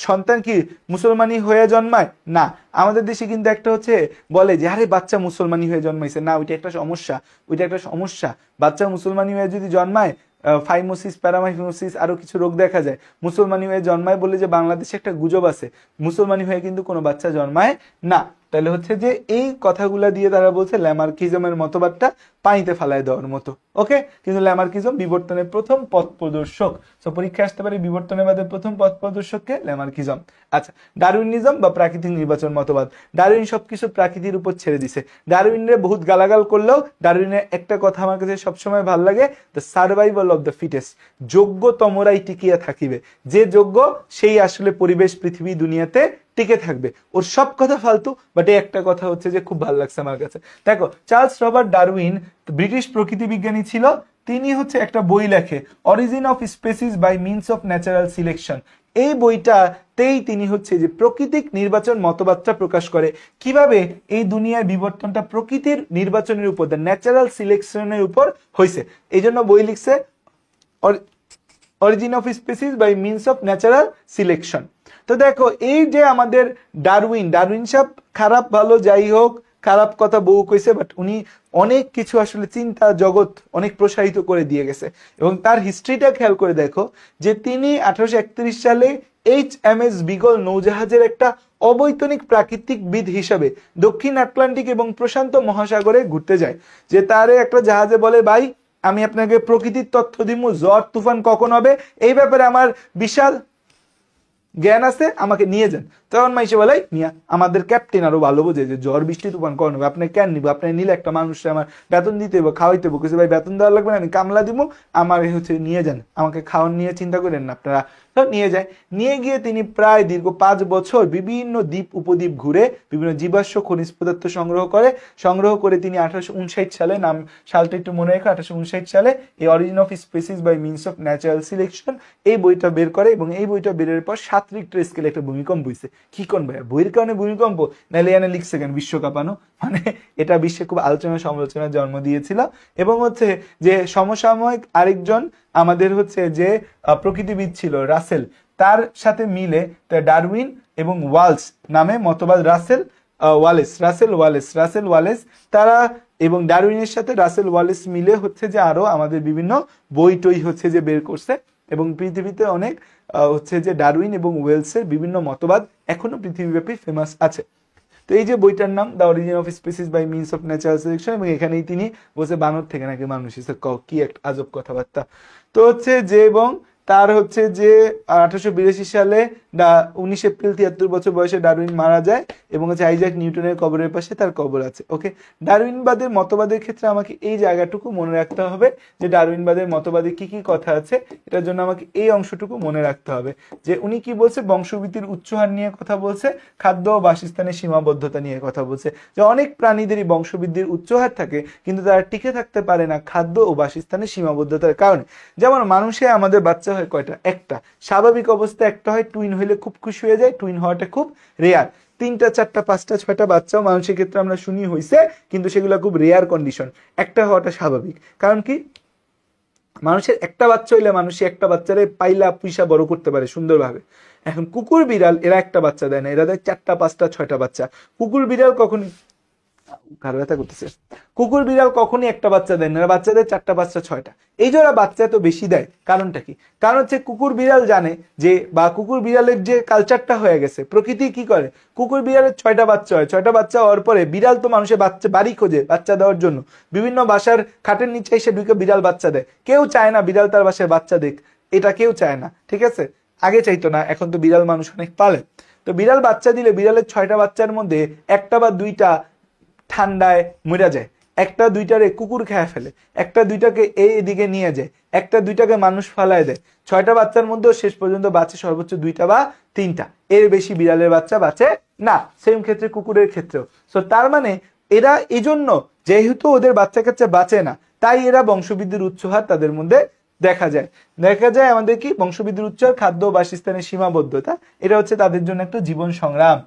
সন্তান কি মুসলমানি হয়ে জন্মায় না। আমাদের দেশে কিন্তু একটা হচ্ছে বলে যে আরে বাচ্চা মুসলমানি হয়ে জন্মাইছে, না ওইটা একটা সমস্যা। বাচ্চা মুসলমানি হয়ে যদি জন্মায়, ফাইমোসিস, প্যারামাইমোসিস আরো কিছু রোগ দেখা যায়। মুসলমানি হয়ে জন্মায় বলে যে বাংলাদেশে একটা গুজব আছে, মুসলমানি হয়ে কিন্তু কোনো বাচ্চা জন্মায় না। তাহলে হচ্ছে যে এই কথাগুলা দিয়ে তারা বলছে ল্যামার্কিজমের মতবাদটা পানিতে ফালায় দেওয়ার মতো। ওকে, কিন্তু ল্যামার্কিজম বিবর্তনের প্রথম পথ প্রদর্শক। সো পরীক্ষা আসতে পারে বিবর্তনবাদের প্রথম পথ প্রদর্শককে ল্যামার্কিজম। আচ্ছা, ডারউইনিজম বা প্রাকৃতিক নির্বাচন মতবাদ। ডারউইন সবকিছু প্রাকৃতির উপর ছেড়ে দিছে। ডারউইনরে বহুত গালাগাল করলেও ডারউইনের একটা কথা আমার কাছে সবসময় ভালো লাগে, the survival of the fittest. যোগ্যতমরাই টিকিয়া থাকিবে, যে যোগ্য সেই আসলে পরিবেশ, পৃথিবী, দুনিয়াতে টিকে থাকবে। ওর সব কথা ফালতু, বাট এই একটা কথা হচ্ছে যে খুব ভালো লাগছে আমার কাছে। দেখো, চার্লস রবার্ট ডারউইন ব্রিটিশ প্রকৃতি বিজ্ঞানী ছিল। তিনি হচ্ছে একটা বই লেখে, origin of species by means of natural selection. এই বইটাতেই তিনি হচ্ছে যে প্রাকৃতিক নির্বাচন মতবাদটা প্রকাশ করে, কিভাবে এই দুনিয়ার বিবর্তনটা প্রকৃতির নির্বাচনের উপর, দ্য ন্যাচারাল সিলেকশনের উপর হয়েছে। এই জন্য বই লিখছে origin of species by means of natural selection. তো দেখো, এই যে আমাদের ডারউইন সাহেব খারাপ ভালো যাই হোক, খারাপ কথা বহু কইছে, বাট উনি অনেক কিছু আসলে চিন্তা জগৎ অনেক প্রসারিত করে দিয়ে গেছে। এবং তার হিস্ট্রিটা খেয়াল করে দেখো যে তিনি 1831 সালে HMS বিগল নৌজাহাজের একটা অবৈতনিক প্রাকৃতিকবিদ হিসাবে দক্ষিণ আটলান্টিক এবং প্রশান্ত মহাসাগরে ঘুরতে যায়। যে তারে একটা জাহাজে বলে, ভাই আমি আপনাকে প্রকৃতির তথ্য দিব, ঝড় তুফান কখন হবে এই ব্যাপারে আমার বিশাল জ্ঞান আছে, আমাকে নিয়ে যান। তখন মাইসে বলে, মিয়া আমাদের ক্যাপ্টেন আরো ভালো বোঝে যে ঝড় বৃষ্টি তুফান কখন হবে, আপনি কেন নিব, আপনি নিলে একটা মানুষকে আমার বেতন দিতে হবে, খাওয়াইতে হবে। কিছু ভাই বেতন দেওয়া লাগবে না, আমি কামলা দিব, আমার হচ্ছে নিয়ে যান, আমাকে খাওয়ান নিয়ে চিন্তা করেন না আপনারা। তো নিয়ে যায়, নিয়ে গিয়ে তিনি প্রায় দীর্ঘ 5 বছর বিভিন্ন দ্বীপ উপদ্বীপ ঘুরে বিভিন্ন জীবাশ্ম খনিজ পদার্থ সংগ্রহ করে তিনি 1859 সালে, নাম সালটা একটু মনে রেখো, 1859 সালে এই origin of species by means of natural selection এই বইটা বের করে। এবং এই বইটা বেরের পর 7 রিক্টার স্কেলে একটা ভূমিকম্প হয়েছে। কি কোন ভাইয়া, বইয়ের কারণে ভূমিকম্প, নাহলে এনে লিখছে কেন বিশ্বকাপানো, মানে এটা বিশ্বে খুব আলোচনা সমালোচনার জন্ম দিয়েছিল। এবং হচ্ছে যে সমসাময়িক আরেকজন আমাদের হচ্ছে যে প্রকৃতিবিদ ছিল রাসেল, তার সাথে মিলে ডারউইন এবং ওয়ালস নামে মতবাদ, রাসেল ওয়ালেস তারা এবং ডারউইনের সাথে রাসেল ওয়ালেস মিলে হচ্ছে যে আরো আমাদের বিভিন্ন বই টই হচ্ছে যে বের করছে। এবং পৃথিবীতে অনেক হচ্ছে যে ডারউইন এবং ওয়েলসের বিভিন্ন মতবাদ এখনো পৃথিবীব্যাপী ফেমাস আছে। তো এই যে বইটার নাম the origin of species by means of natural selection, এবং এখানেই তিনি বলছে বানর থেকে নাকি মানুষ এসে, কি একটা আজব কথাবার্তা। তো হচ্ছে যে এবং তার হচ্ছে যে 1882 সালে 19 এপ্রিল 73 বছর বয়সে ডারউইন মারা যায় এবং হচ্ছে আইজ্যাক নিউটনের কবরের পাশে তার কবর আছে। ওকে, ডারউইনবাদের মতবাদের ক্ষেত্রে আমাকে এই জায়গাটুকু মনে রাখতে হবে যে ডারউইনবাদের মতবাদে কি কি কথা আছে, এটার জন্য আমাকে এই অংশটুকু মনে রাখতে হবে যে উনি কি বলছে, বংশবৃদ্ধির উচ্চহার নিয়ে কথা বলছে, খাদ্য ও বাসস্থানের সীমাবদ্ধতা নিয়ে কথা বলছে, যে অনেক প্রাণীদেরই বংশবৃদ্ধির উচ্চহার থাকে কিন্তু তারা টিকে থাকতে পারে না খাদ্য ও বাসস্থানের সীমাবদ্ধতার কারণে। যেমন মানুষে আমাদের বাচ্চা হয় কয়টা? একটা। স্বাভাবিক অবস্থায় একটা হয়, টুইন হইলে খুব খুশি হয়ে যায়, টুইন হওয়াটা খুব রেয়ার। 3টা 4টা 5টা 6টা বাচ্চাও মানুষের ক্ষেত্রে আমরা শুনি হয়েছে, কিন্তু সেগুলো খুব রেয়ার কন্ডিশন। একটা হওয়াটা স্বাভাবিক, কারণ কি মানুষের একটা বাচ্চা হইলে মানুষই একটা বাচ্চারে পাইলা পুইসা বড় করতে পারে সুন্দরভাবে। এখন কুকুর বিড়াল এরা একটা বাচ্চা দেয় না, এরা দেয় 4টা 5টা 6টা বাচ্চা। কুকুর বিড়াল কখনই কুকুর বিড়াল কখনই একটা বাচ্চা দেয় না, বাচ্চা দেয় 4টা 5টা 6টা। এই যে ওরা বাচ্চা এত বেশি দেয়, কারণটা কি? কারণ হচ্ছে কুকুর বিড়াল জানে যে, বা কুকুর বিড়ালের যে কালচারটা হয়ে গেছে, প্রকৃতি কি করে, কুকুর বিড়ালের 6টা বাচ্চা হয়, 6টা বাচ্চা হওয়ার পরে বিড়াল তো মানুষের বাচ্চা বাড়ি খোঁজে বাচ্চা দেওয়ার জন্য, বিভিন্ন বাসার খাটের নিচে এসে ঢুকে বিড়াল বাচ্চা দেয়। কেউ চায় না বিড়াল তার বাসায় বাচ্চা দেখ, এটা কেউ চায় না, ঠিক আছে? আগে চাইতো না, এখন তো বিড়াল মানুষ অনেক পালে। তো বিড়াল বাচ্চা দিলে বিড়ালের 6টা বাচ্চার মধ্যে একটা বা দুইটা ঠান্ডায় মরে যায়, একটা দুইটারে কুকুর খেয়ে ফেলে, একটা দুইটাকে এদিকে নিয়ে যায়, একটা দুইটাকে মানুষ ফালায় দেয়। 6টা বাচ্চার মধ্যেও শেষ পর্যন্ত বাঁচে সর্বোচ্চ 2টা বা 3টা, এর বেশি বিড়ালের বাচ্চা বাঁচে না। সেম ক্ষেত্রে কুকুরের ক্ষেত্রেও। সো তার মানে এরা এজন্য, যেহেতু ওদের বাচ্চা কাচ্চা বাঁচে না, তাই এরা বংশবৃদ্ধির উচ্চ হার তাদের মধ্যে দেখা যায় আমাদের কি বংশবৃদ্ধির উচ্চ খাদ্য বাসস্থানের সীমাবদ্ধতা, এটা হচ্ছে তাদের জন্য একটা জীবন সংগ্রাম।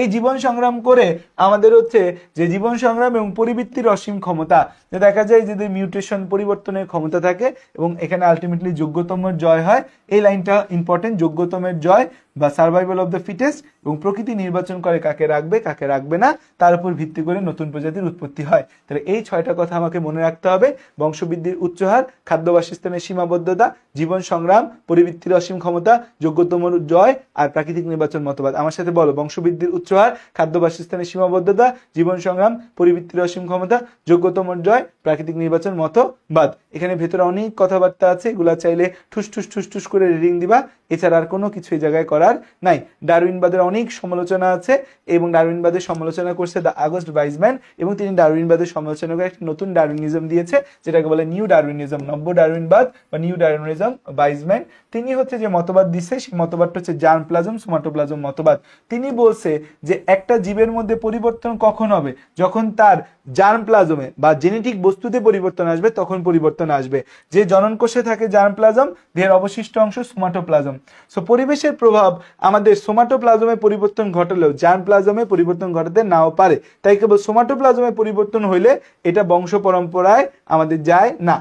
এই জীবন সংগ্রাম করে আমাদের হচ্ছে যে জীবন সংগ্রাম এবং পরিবৃত্তির অসীম ক্ষমতা, যে দেখা যায় যে মিউটেশন পরিবর্তনের ক্ষমতা থাকে এবং এখানে আলটিমেটলি যোগ্যতমের জয় হয়। এই লাইনটা ইম্পর্টেন্ট, যোগ্যতমের জয় বা সার্ভাইভাল অফ দ্য ফিটেস্ট, এবং প্রকৃতি নির্বাচন করে কাকে রাখবে কাকে রাখবে না, তার উপর ভিত্তি করে নতুন প্রজাতির উৎপত্তি হয়। তাহলে এই 6টা কথা আমাকে মনে রাখতে হবে: বংশবৃদ্ধির উচ্চ হার, খাদ্য বাসস্থানের সীমাবদ্ধতা, জীবন সংগ্রাম, পরিবৃত্তির অসীম ক্ষমতা, যোগ্যতমর জয় আর প্রাকৃতিক নির্বাচন মতবাদ। আমার সাথে বলো: বংশবৃদ্ধির উচ্চ হার, খাদ্য বাসস্থানের সীমাবদ্ধতা, জীবন সংগ্রাম, পরিবৃত্তির অসীম ক্ষমতা, যোগ্যতমর জয়, প্রাকৃতিক নির্বাচন মতবাদ। এখানে ভেতরে অনেক কথাবার্তা আছে, এগুলা চাইলে ঠুস ঠুস ঠুস ঠুস করে রিডিং দিবা, এছাড়া আর কোনো কিছু এই জায়গায় করার নাই। ডারউইনবাদের অনেক সমালোচনা আছে এবং ডারউইনবাদের সমালোচনা করছে দ্য আগস্ট ওয়াইজম্যান, এবং তিনি ডারউইনবাদের সমালোচনা করে একটা নতুন ডারউইনিজম দিয়েছে, যেটাকে বলে নিউ ডারউইনিজম, নব্য ডারউইনবাদ বা নিউ ডারউইনিজম। ওয়াইজম্যান তিনি হচ্ছে যে মতবাদ দিচ্ছে, সেই মতবাদটা হচ্ছে জার্মপ্লাজম সোমাটোপ্লাজম মতবাদ। তিনি বলছে যে একটা জীবের মধ্যে পরিবর্তন কখন হবে, যখন তার জার্মপ্লাজমে বা জেনেটিক বস্তুতে পরিবর্তন আসবে, তখন পরিবর্তন আসবে। যে জননকোষে থাকে জার্মপ্লাজম, দেহের অবশিষ্ট অংশ সোমাটোপ্লাজম। সো পরিবেশের প্রভাব আমাদের সোমাটোপ্লাজমে পরিবর্তন ঘটালেও জার্মপ্লাজমে পরিবর্তন ঘটাতে নাও পারে, তাই কেবল সোমাটোপ্লাজমে পরিবর্তন হইলে এটা বংশ পরম্পরায় আমাদের যায় না।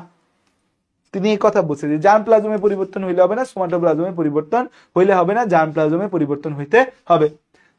তিনি এই কথা বলছেন যে জার্মপ্লাজমে পরিবর্তন হইলে হবে না, সোমাটোপ্লাজমে পরিবর্তন হইলে হবে না, জার্মপ্লাজমে পরিবর্তন হইতে হবে।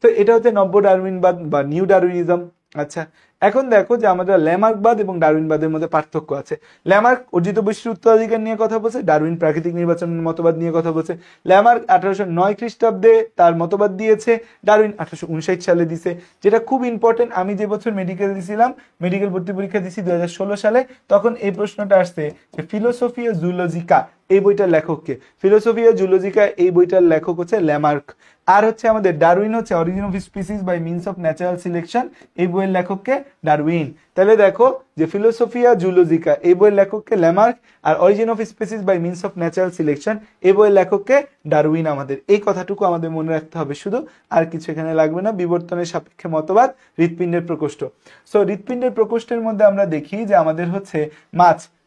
তো এটা হচ্ছে নব্য ডারউইনবাদ বা নিউ ডারউইনিজম। আচ্ছা, এখন দেখো যে আমাদের ল্যামার্কবাদ এবং ডারউইনবাদের মধ্যে পার্থক্য আছে। ল্যামার্ক অর্জিত বৈশিষ্ট্য উত্তরাধিকার নিয়ে কথা বলছে, ডারউইন প্রাকৃতিক নির্বাচন মতবাদ নিয়ে কথা বলছে। ল্যামার্ক 1809 খ্রিস্টাব্দে তার মতবাদ দিয়েছে, ডারউইন 1859 সালে দিছে। যেটা খুব ইম্পর্টেন্ট, আমি যে বছর মেডিকেল দিছিলাম, মেডিকেল ভর্তি পরীক্ষা দিছি 2016 সালে, তখন এই প্রশ্নটা আসছে যে ফিলোসফিয়া জুলজিকা এই বইটার লেখককে। ফিলোসফিয়া জুলজিকা এই বইটার লেখক হচ্ছে ল্যামার্ক। আর হচ্ছে আমাদের ডারউইন হচ্ছে origin of species by means of natural selection, এই বইয়ের লেখককে ডারউইন। তাহলে দেখো যে ফিলোসফিয়া জুলজিকা এই বইয়ের লেখককে ল্যামার্ক, আর origin of species by means of natural selection এই বইয়ের লেখককে ডারউইন। আমাদের এই কথাটুকু আমাদের মনে রাখতে হবে শুধু, আর কিছু এখানে লাগবে না। বিবর্তনের সাপেক্ষে মতবাদ, হৃৎপিণ্ডের প্রকোষ্ঠ। সো হৃৎপিণ্ডের প্রকোষ্ঠের মধ্যে আমরা দেখি যে আমাদের হচ্ছে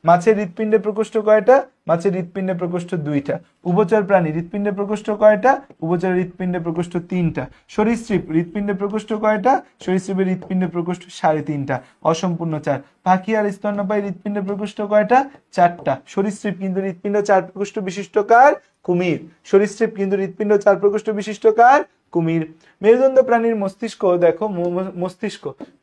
মাছের হৃৎপিণ্ডের প্রকোষ্ঠ কয়টা? মাছের হৃৎপিণ্ডের প্রকোষ্ঠ 2টা। উভচর প্রাণী হৃৎপিণ্ডের প্রকোষ্ঠ কয়টা? উভচর হৃৎপিণ্ডের প্রকোষ্ঠ 3টা। সরীসৃপ হৃৎপিণ্ডের প্রকোষ্ঠ কয়টা? সরীসৃপের হৃৎপিণ্ডের প্রকোষ্ঠ 3.5টা, অসম্পূর্ণ 4। পাখি আর স্তন্যপায়ী হৃৎপিণ্ডের প্রকোষ্ঠ কয়টা? 4টা। সরীসৃপ কিন্তু হৃৎপিণ্ড 4 প্রকোষ্ঠ বিশিষ্ট কার? কুমির। সরীসৃপ কিন্তু হৃৎপিণ্ড 4 প্রকোষ্ঠ বিশিষ্ট কার? কুমির। মেরুদণ্ড প্রাণীর মস্তিষ্ক দেখো,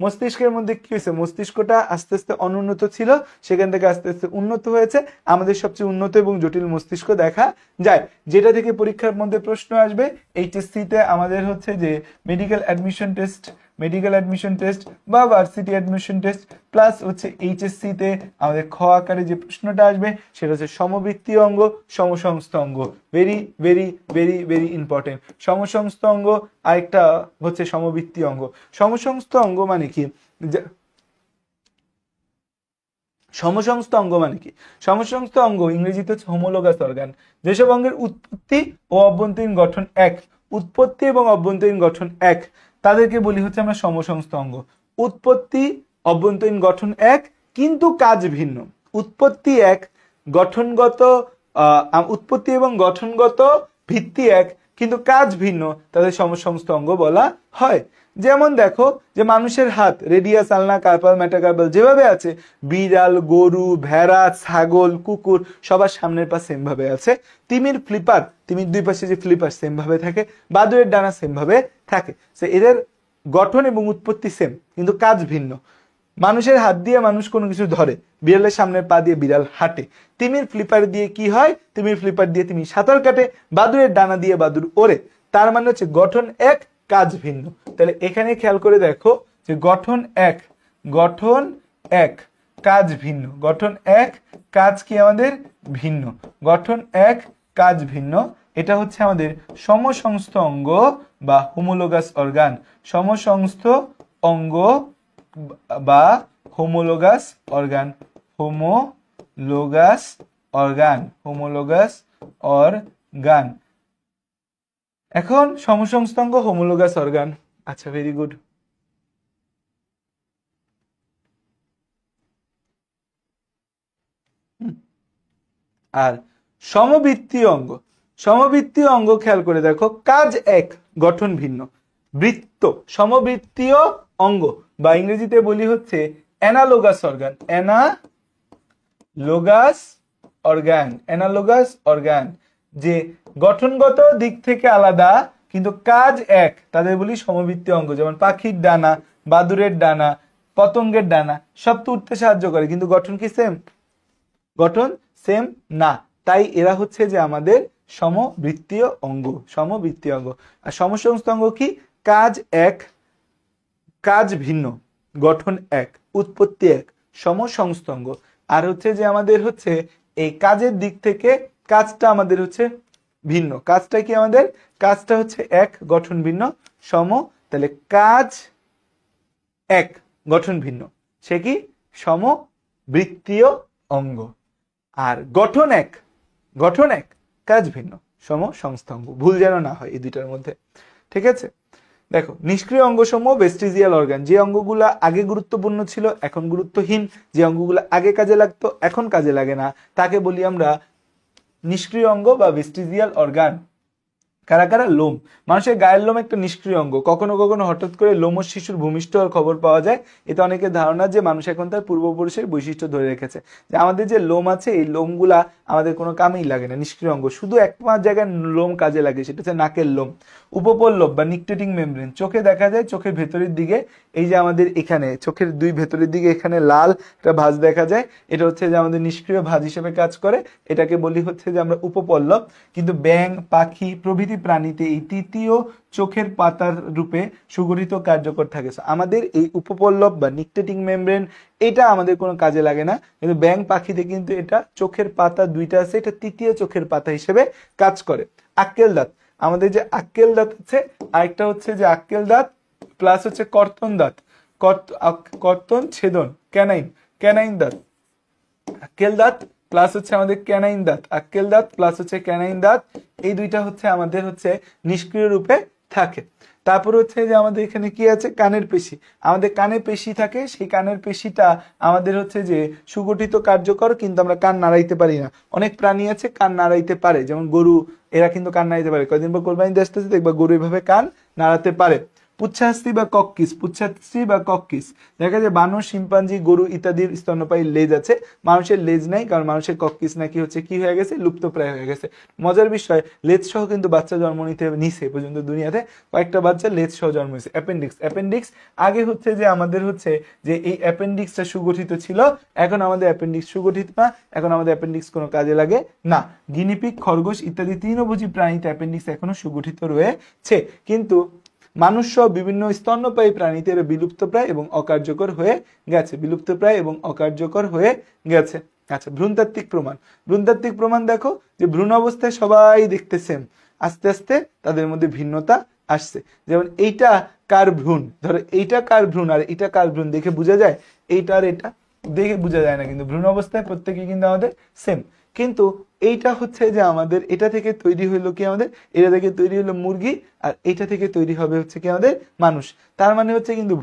মস্তিষ্কের মধ্যে কি হয়েছে? মস্তিষ্কটা আস্তে আস্তে অনুন্নত ছিল, সেখান থেকে আস্তে আস্তে উন্নত হয়েছে। আমাদের সবচেয়ে উন্নত এবং জটিল মস্তিষ্ক দেখা যায়, যেটা থেকে পরীক্ষার মধ্যে প্রশ্ন আসবে। এইচএসসি তে আমাদের হচ্ছে যে medical admission test medical admission test বা ভার্সিটি অ্যাডমিশন টেস্ট, প্লাস হচ্ছে এইচএসসি তে আমাদের খ আকারে যে প্রশ্নটা আসবে সেটা হচ্ছে সমবৃত্তীয় অঙ্গ, সমসংস্থ অঙ্গ। Very very very very important. সমসংস্থ অঙ্গ আরেকটা হচ্ছে সমবৃত্তীয় অঙ্গ। সমসংস্থ অঙ্গ মানে কি? সমসংস্থ অঙ্গ মানে কি? সমসংস্থ অঙ্গ ইংরেজিতে হচ্ছে হোমোলোগাস অর্গান। যেসব অঙ্গের উৎপত্তি ও অভ্যন্তরীণ গঠন এক, উৎপত্তি এবং অভ্যন্তরীণ গঠন এক, তাদেরকে বলি হচ্ছে আমরা সমসংস্থ অঙ্গ। উৎপত্তি অভ্যন্তরীণ গঠন এক কিন্তু কাজ ভিন্ন। উৎপত্তি এক, গঠনগত উৎপত্তি এবং গঠনগত ভিত্তি এক কিন্তু কাজ ভিন্ন, তাদের সমসংস্থ অঙ্গ বলা হয়। যেমন দেখো যে মানুষের হাত রেডিয়াস, আলনা, কার্পাল, মেটাকার্পাল যেভাবে আছে, বিড়াল, গরু, ভেড়া, ছাগল, কুকুর সবার সামনের পা সেম ভাবে আছে। তিমির ফ্লিপার, তিমির দুই পাশে যে ফ্লিপার সেম ভাবে থাকে, বাদুড়ের ডানা সেম ভাবে থাকে। এদের গঠন এবং উৎপত্তি সেম কিন্তু কাজ ভিন্ন। মানুষের হাত দিয়ে মানুষ কোনো কিছু ধরে, বিড়ালের সামনের পা দিয়ে বিড়াল হাঁটে। তিমির ফ্লিপার দিয়ে কি হয়? তিমির ফ্লিপার দিয়ে তিমি সাঁতার কাটে। বাদুড়ের ডানা দিয়ে বাদুড় ওড়ে। তার মানে হচ্ছে গঠন এক, কাজ ভিন্ন। তাহলে এখানে খেয়াল করে দেখো যে গঠন এক, গঠন এক, কাজ ভিন্ন। গঠন এক, কাজ কি আমাদের ভিন্ন। গঠন এক, কাজ ভিন্ন। এটা হচ্ছে আমাদের সমসংস্থ অঙ্গ বা হোমোলোগাস অর্গান। সমসংস্থ অঙ্গ বা homologous organ. Homologous organ, homologous organ. এখন সমসংস্থ অঙ্গ হোমোলোগাস অর্গান। আচ্ছা, ভেরি গুড। আর সমবৃত্তীয় অঙ্গ, সমবৃত্তীয় অঙ্গ খেয়াল করে দেখো, কাজ এক, গঠন ভিন্ন। বৃত্ত, সমবৃত্তীয় অঙ্গ বা ইংরেজিতে বলি হচ্ছে analogous organ. Analogous organ, analogous organ, যে গঠনগত দিক থেকে আলাদা কিন্তু কাজ এক, তাদের বলি সমবৃত্তীয় অঙ্গ। যেমন পাখির ডানা, বাদুড়ের ডানা, পতঙ্গের ডানা সব তো উঠতে সাহায্য করে কিন্তু গঠন কি সেম? গঠন সেম না। তাই এরা হচ্ছে যে আমাদের সমবৃত্তীয় অঙ্গ, সমবৃত্তীয় অঙ্গ। আর সমসংস্থ অঙ্গ কি? কাজ এক, কাজ ভিন্ন, গঠন এক, উৎপত্তি এক, সমসংস্থ অঙ্গ। আর হচ্ছে যে আমাদের হচ্ছে এই কাজের দিক থেকে কাজটা আমাদের হচ্ছে ভিন্ন। কাজটা কি আমাদের? কাজটা হচ্ছে এক, গঠন ভিন্ন, সম। তাহলে কাজ এক, গঠন ভিন্ন, সে কি? সমবৃত্তীয় অঙ্গ। আর গঠন এক, গঠন এক, কাজ ভিন্ন, সমসংস্থ অঙ্গ। ভুল যেন না হয় এই দুইটার মধ্যে। ঠিক আছে? দেখো, নিষ্ক্রিয় অঙ্গসমূহ ভেস্টিজিয়াল অর্গান। যে অঙ্গগুলা আগে গুরুত্বপূর্ণ ছিল এখন গুরুত্বহীন, যে অঙ্গগুলো আগে কাজে লাগতো এখন কাজে লাগে না, তাকে বলি আমরা নিষ্ক্রিয় অঙ্গ বা ভেস্টিজিয়াল অর্গান। কারা কারা? লোম। মানুষের গায়ের লোম একটা নিষ্ক্রিয় অঙ্গ। কখনো কখনো হঠাৎ করে লোমশ শিশুর ভূমিষ্ঠ হওয়ার খবর পাওয়া যায়। এতে অনেকের ধারণা যে মানুষ এখন তার পূর্বপুরুষের বৈশিষ্ট্য ধরে রেখেছে, যে আমাদের যে লোম আছে এই লোমগুলা আমাদের কোনো কামেই লাগে না, নিষ্ক্রিয় অঙ্গ। শুধু একমাত্র জায়গায় লোম কাজে লাগে, সেটা হচ্ছে নাকের লোম। উপপল্লব বা নিকটেটিং মেমব্রেন, চোখে দেখা যায়, চোখের ভেতরের দিকে। এই যে আমাদের এখানে চোখের দুই ভেতরের দিকে এখানে লাল একটা ভাঁজ দেখা যায়, এটা হচ্ছে যে আমাদের নিষ্ক্রিয় ভাঁজ হিসেবে কাজ করে। এটাকে বলি হচ্ছে যে আমরা উপপল্লব। কিন্তু ব্যাঙ, পাখি প্রভৃতি প্রাণীতে এই তৃতীয় চোখের পাতার রূপে সুগঠিত কার্যকর থাকে। আমাদের এই উপপল্লব বা নিকটেটিং মেমব্রেন এটা আমাদের কোনো কাজে লাগে না, কিন্তু ব্যাঙ, পাখিতে কিন্তু এটা চোখের পাতা দুইটা আছে, এটা তৃতীয় চোখের পাতা হিসেবে কাজ করে। আক্কেল দাঁত, আমাদের যে আক্কেল দাঁত আছে, আরেকটা হচ্ছে যে আক্কেল দাঁত প্লাস হচ্ছে কর্তন দাঁত, কর্তন ছেদন, ক্যানাইন, ক্যানাইন দাঁত। আক্কেল দাঁত প্লাস হচ্ছে আমাদের ক্যানাইন দাঁত, আক্কেল দাঁত প্লাস হচ্ছে ক্যানাইন দাঁত, এই দুইটা হচ্ছে আমাদের হচ্ছে নিষ্ক্রিয় রূপে থাকে। তারপর হচ্ছে যে আমাদের এখানে কি আছে? কানের পেশি। আমাদের কানে পেশি থাকে, সেই কানের পেশিটা আমাদের হচ্ছে যে সুগঠিত কার্যকর, কিন্তু আমরা কান নাড়াইতে পারি না। অনেক প্রাণী আছে কান নাড়াইতে পারে, যেমন গরু, এরা কিন্তু কান নাড়াইতে পারে। কয়দিন পর কোরবানিতে আসতেছে দেখবা গরু এভাবে কান নাড়াতে পারে। পুচ্ছাস্থি বা কক্কিস, পুচ্ছাস্থি বা কক্কিস, দেখা যায় বানর, শিম্পাঞ্জি, গরু ইত্যাদির স্তন্যপায়ী লেজ আছে, মানুষের লেজ নাই, কারণ মানুষের কক্কিস নাকি হচ্ছে কি হয়ে গেছে? লুপ্ত প্রায় হয়ে গেছে। মজার বিষয়, লেজ সহ কিন্তু বাচ্চা জন্ম নিছে পর্যন্ত দুনিয়াতে কয়েকটা বাচ্চা লেজ সহ জন্ম হয়েছে। অ্যাপেন্ডিক্স, অ্যাপেন্ডিক্স আগে হচ্ছে যে আমাদের হচ্ছে যে এই অ্যাপেন্ডিক্সটা সুগঠিত ছিল, এখন আমাদের অ্যাপেন্ডিক্স সুগঠিত না, এখন আমাদের অ্যাপেন্ডিক্স কোনো কাজে লাগে না। গিনিপিগ, খরগোশ ইত্যাদি তৃণভোজী প্রাণীতে অ্যাপেন্ডিক্স এখনো সুগঠিত রয়েছে। কিন্তু মানুষ সহ বিভিন্ন স্তন্যপায়ী প্রাণীদের বিলুপ্তপ্রায় এবং অকার্যকর হয়ে গেছে, বিলুপ্তপ্রায় এবং অকার্যকর হয়ে গেছে। আচ্ছা, ভ্রূণতাত্ত্বিক প্রমাণ। ভ্রূণতাত্ত্বিক প্রমাণ দেখো যে ভ্রূণ অবস্থায় সবাই দেখতে সেম, আস্তে আস্তে তাদের মধ্যে ভিন্নতা আসছে। যেমন এইটা কার ভ্রূণ, ধরো এইটা কার ভ্রূণ আর এটা কার ভ্রূণ দেখে বোঝা যায়? এইটা আর এটা দেখে বোঝা যায় না, কিন্তু ভ্রূণ অবস্থায় প্রত্যেকে কিন্তু আমাদের সেম। কিন্তু এইটা হচ্ছে যে আমাদের এটা থেকে তৈরি হইলো কি, আমাদের এটা থেকে তৈরি হলো মুরগি, আর এইটা থেকে তৈরি হবে হচ্ছে কি আমাদের মানুষ। তার মানে হচ্ছে কিন্তু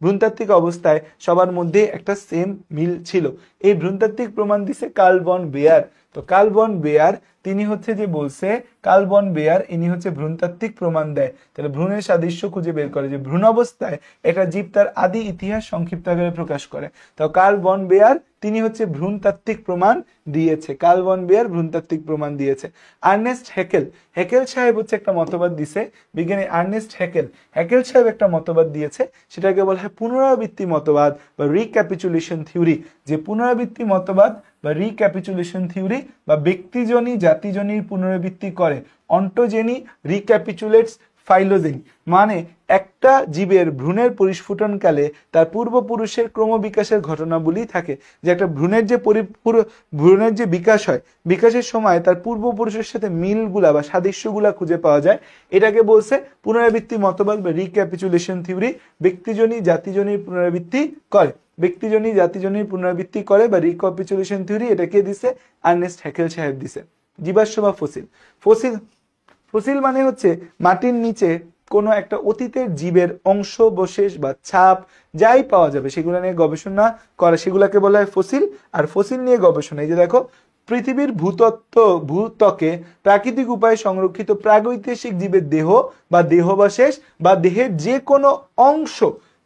ভ্রূণতাত্ত্বিক অবস্থায় সবার মধ্যে একটা সেম মিল ছিল। এই ভ্রূণতাত্ত্বিক প্রমাণ দিছে কার্ল বন বেয়ার। তো কার্ল বন বেয়ার তিনি হচ্ছে যে বলছে, কার্ল বন বেয়ার ইনি হচ্ছে ভ্রূণতাত্ত্বিক প্রমাণ দেয়, তাহলে ভ্রূণের সাদৃশ্য খুঁজে বের করে যে ভ্রূণ অবস্থায় একটা জীব তার আদি ইতিহাস সংক্ষিপ্ত আকারে প্রকাশ করে। তো কার্ল বন বেয়ার তিনি হচ্ছে ভ্রূণতাত্ত্বিক প্রমাণ দিয়েছে, কার্ল বন বেয়ার ভ্রূণতাত্ত্বিক প্রমাণ দিয়েছে। আর্নেস্ট হেকেল, হেকেল সাহেব হচ্ছে একটা মতবাদ দিছে, বিজ্ঞানী আর্নেস্ট হেকেল, হেকেল সাহেব একটা মতবাদ দিয়েছে, সেটাকে বলা হয় পুনরাবৃত্তি মতবাদ বা রিক্যাপিচুলেশন থিওরি। যে পুনরাবৃত্তি মতবাদ বা রিক্যাপিচুলেশন থিওরি বা ব্যক্তিজনী জাতিজনীর পুনরাবৃত্তি করে, অন্টোজেনি রিক্যাপিচুলেটস ফাইলোজেনি, মানে একটা জীবের ভ্রূণের পরিস্ফুটনকালে তার পূর্বপুরুষের ক্রমবিকাশের ঘটনাবলী থাকে, যে একটা ভ্রূণের যে বিকাশ হয়, বিকাশের সময় তার পূর্বপুরুষের সাথে মিলগুলা বা সাদৃশ্যগুলা খুঁজে পাওয়া যায়। এটাকে বলছে পুনরাবৃত্তি মতবাদ বা রিক্যাপিচুলেশন থিওরি। ব্যক্তিজনী জাতিজনীর পুনরাবৃত্তি করে, ব্যক্তিজনী জাতিজনীর পুনরাবৃত্তি করে বা রিক্যাপিচুলেশন থিওরি, এটাকে দিছে আর্নেস্ট হেকেল সাহেব দিছে। জীবাশ্ম বা ফসিল। ফসিল ফসিল মানে হচ্ছে মাটির নিচে কোনো একটা অতীতের জীবের অংশ বশেষ বা ছাপ যাই পাওয়া যাবে সেগুলো নিয়ে গবেষণা করা, সেগুলোকে বলা হয় ফসিল। আর ফসিল নিয়ে গবেষণা, এই যে দেখো, পৃথিবীর ভূত্বকে প্রাকৃতিক উপায়ে সংরক্ষিত প্রাগৈতিহাসিক জীবের দেহ বা দেহাবশেষ বা দেহের যে কোনো অংশ,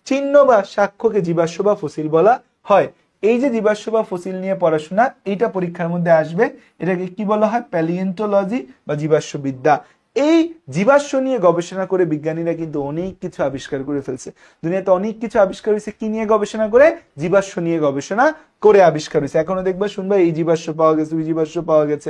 চিহ্ন বা সাক্ষ্যকে জীবাশ্ম বা ফসিল বলা হয়। এই যে জীবাশ্ম বা ফসিল নিয়ে পড়াশোনা, এইটা পরীক্ষার মধ্যে আসবে, এটাকে কি বলা হয়? প্যালিওন্টোলজি বা জীবাশ্মবিদ্যা। এই জীবাশ্ম নিয়ে গবেষণা করে বিজ্ঞানীরা কিন্তু অনেক কিছু আবিষ্কার করে ফেলছে। দুনিয়াতে অনেক কিছু আবিষ্কার হয়েছে কি নিয়ে গবেষণা করে? জীবাশ্ম নিয়ে গবেষণা করে আবিষ্কার হয়েছে। এখনো দেখবা শুনবা এই জীবাশ্ম পাওয়া গেছে, ওই জীবাশ্ম পাওয়া গেছে।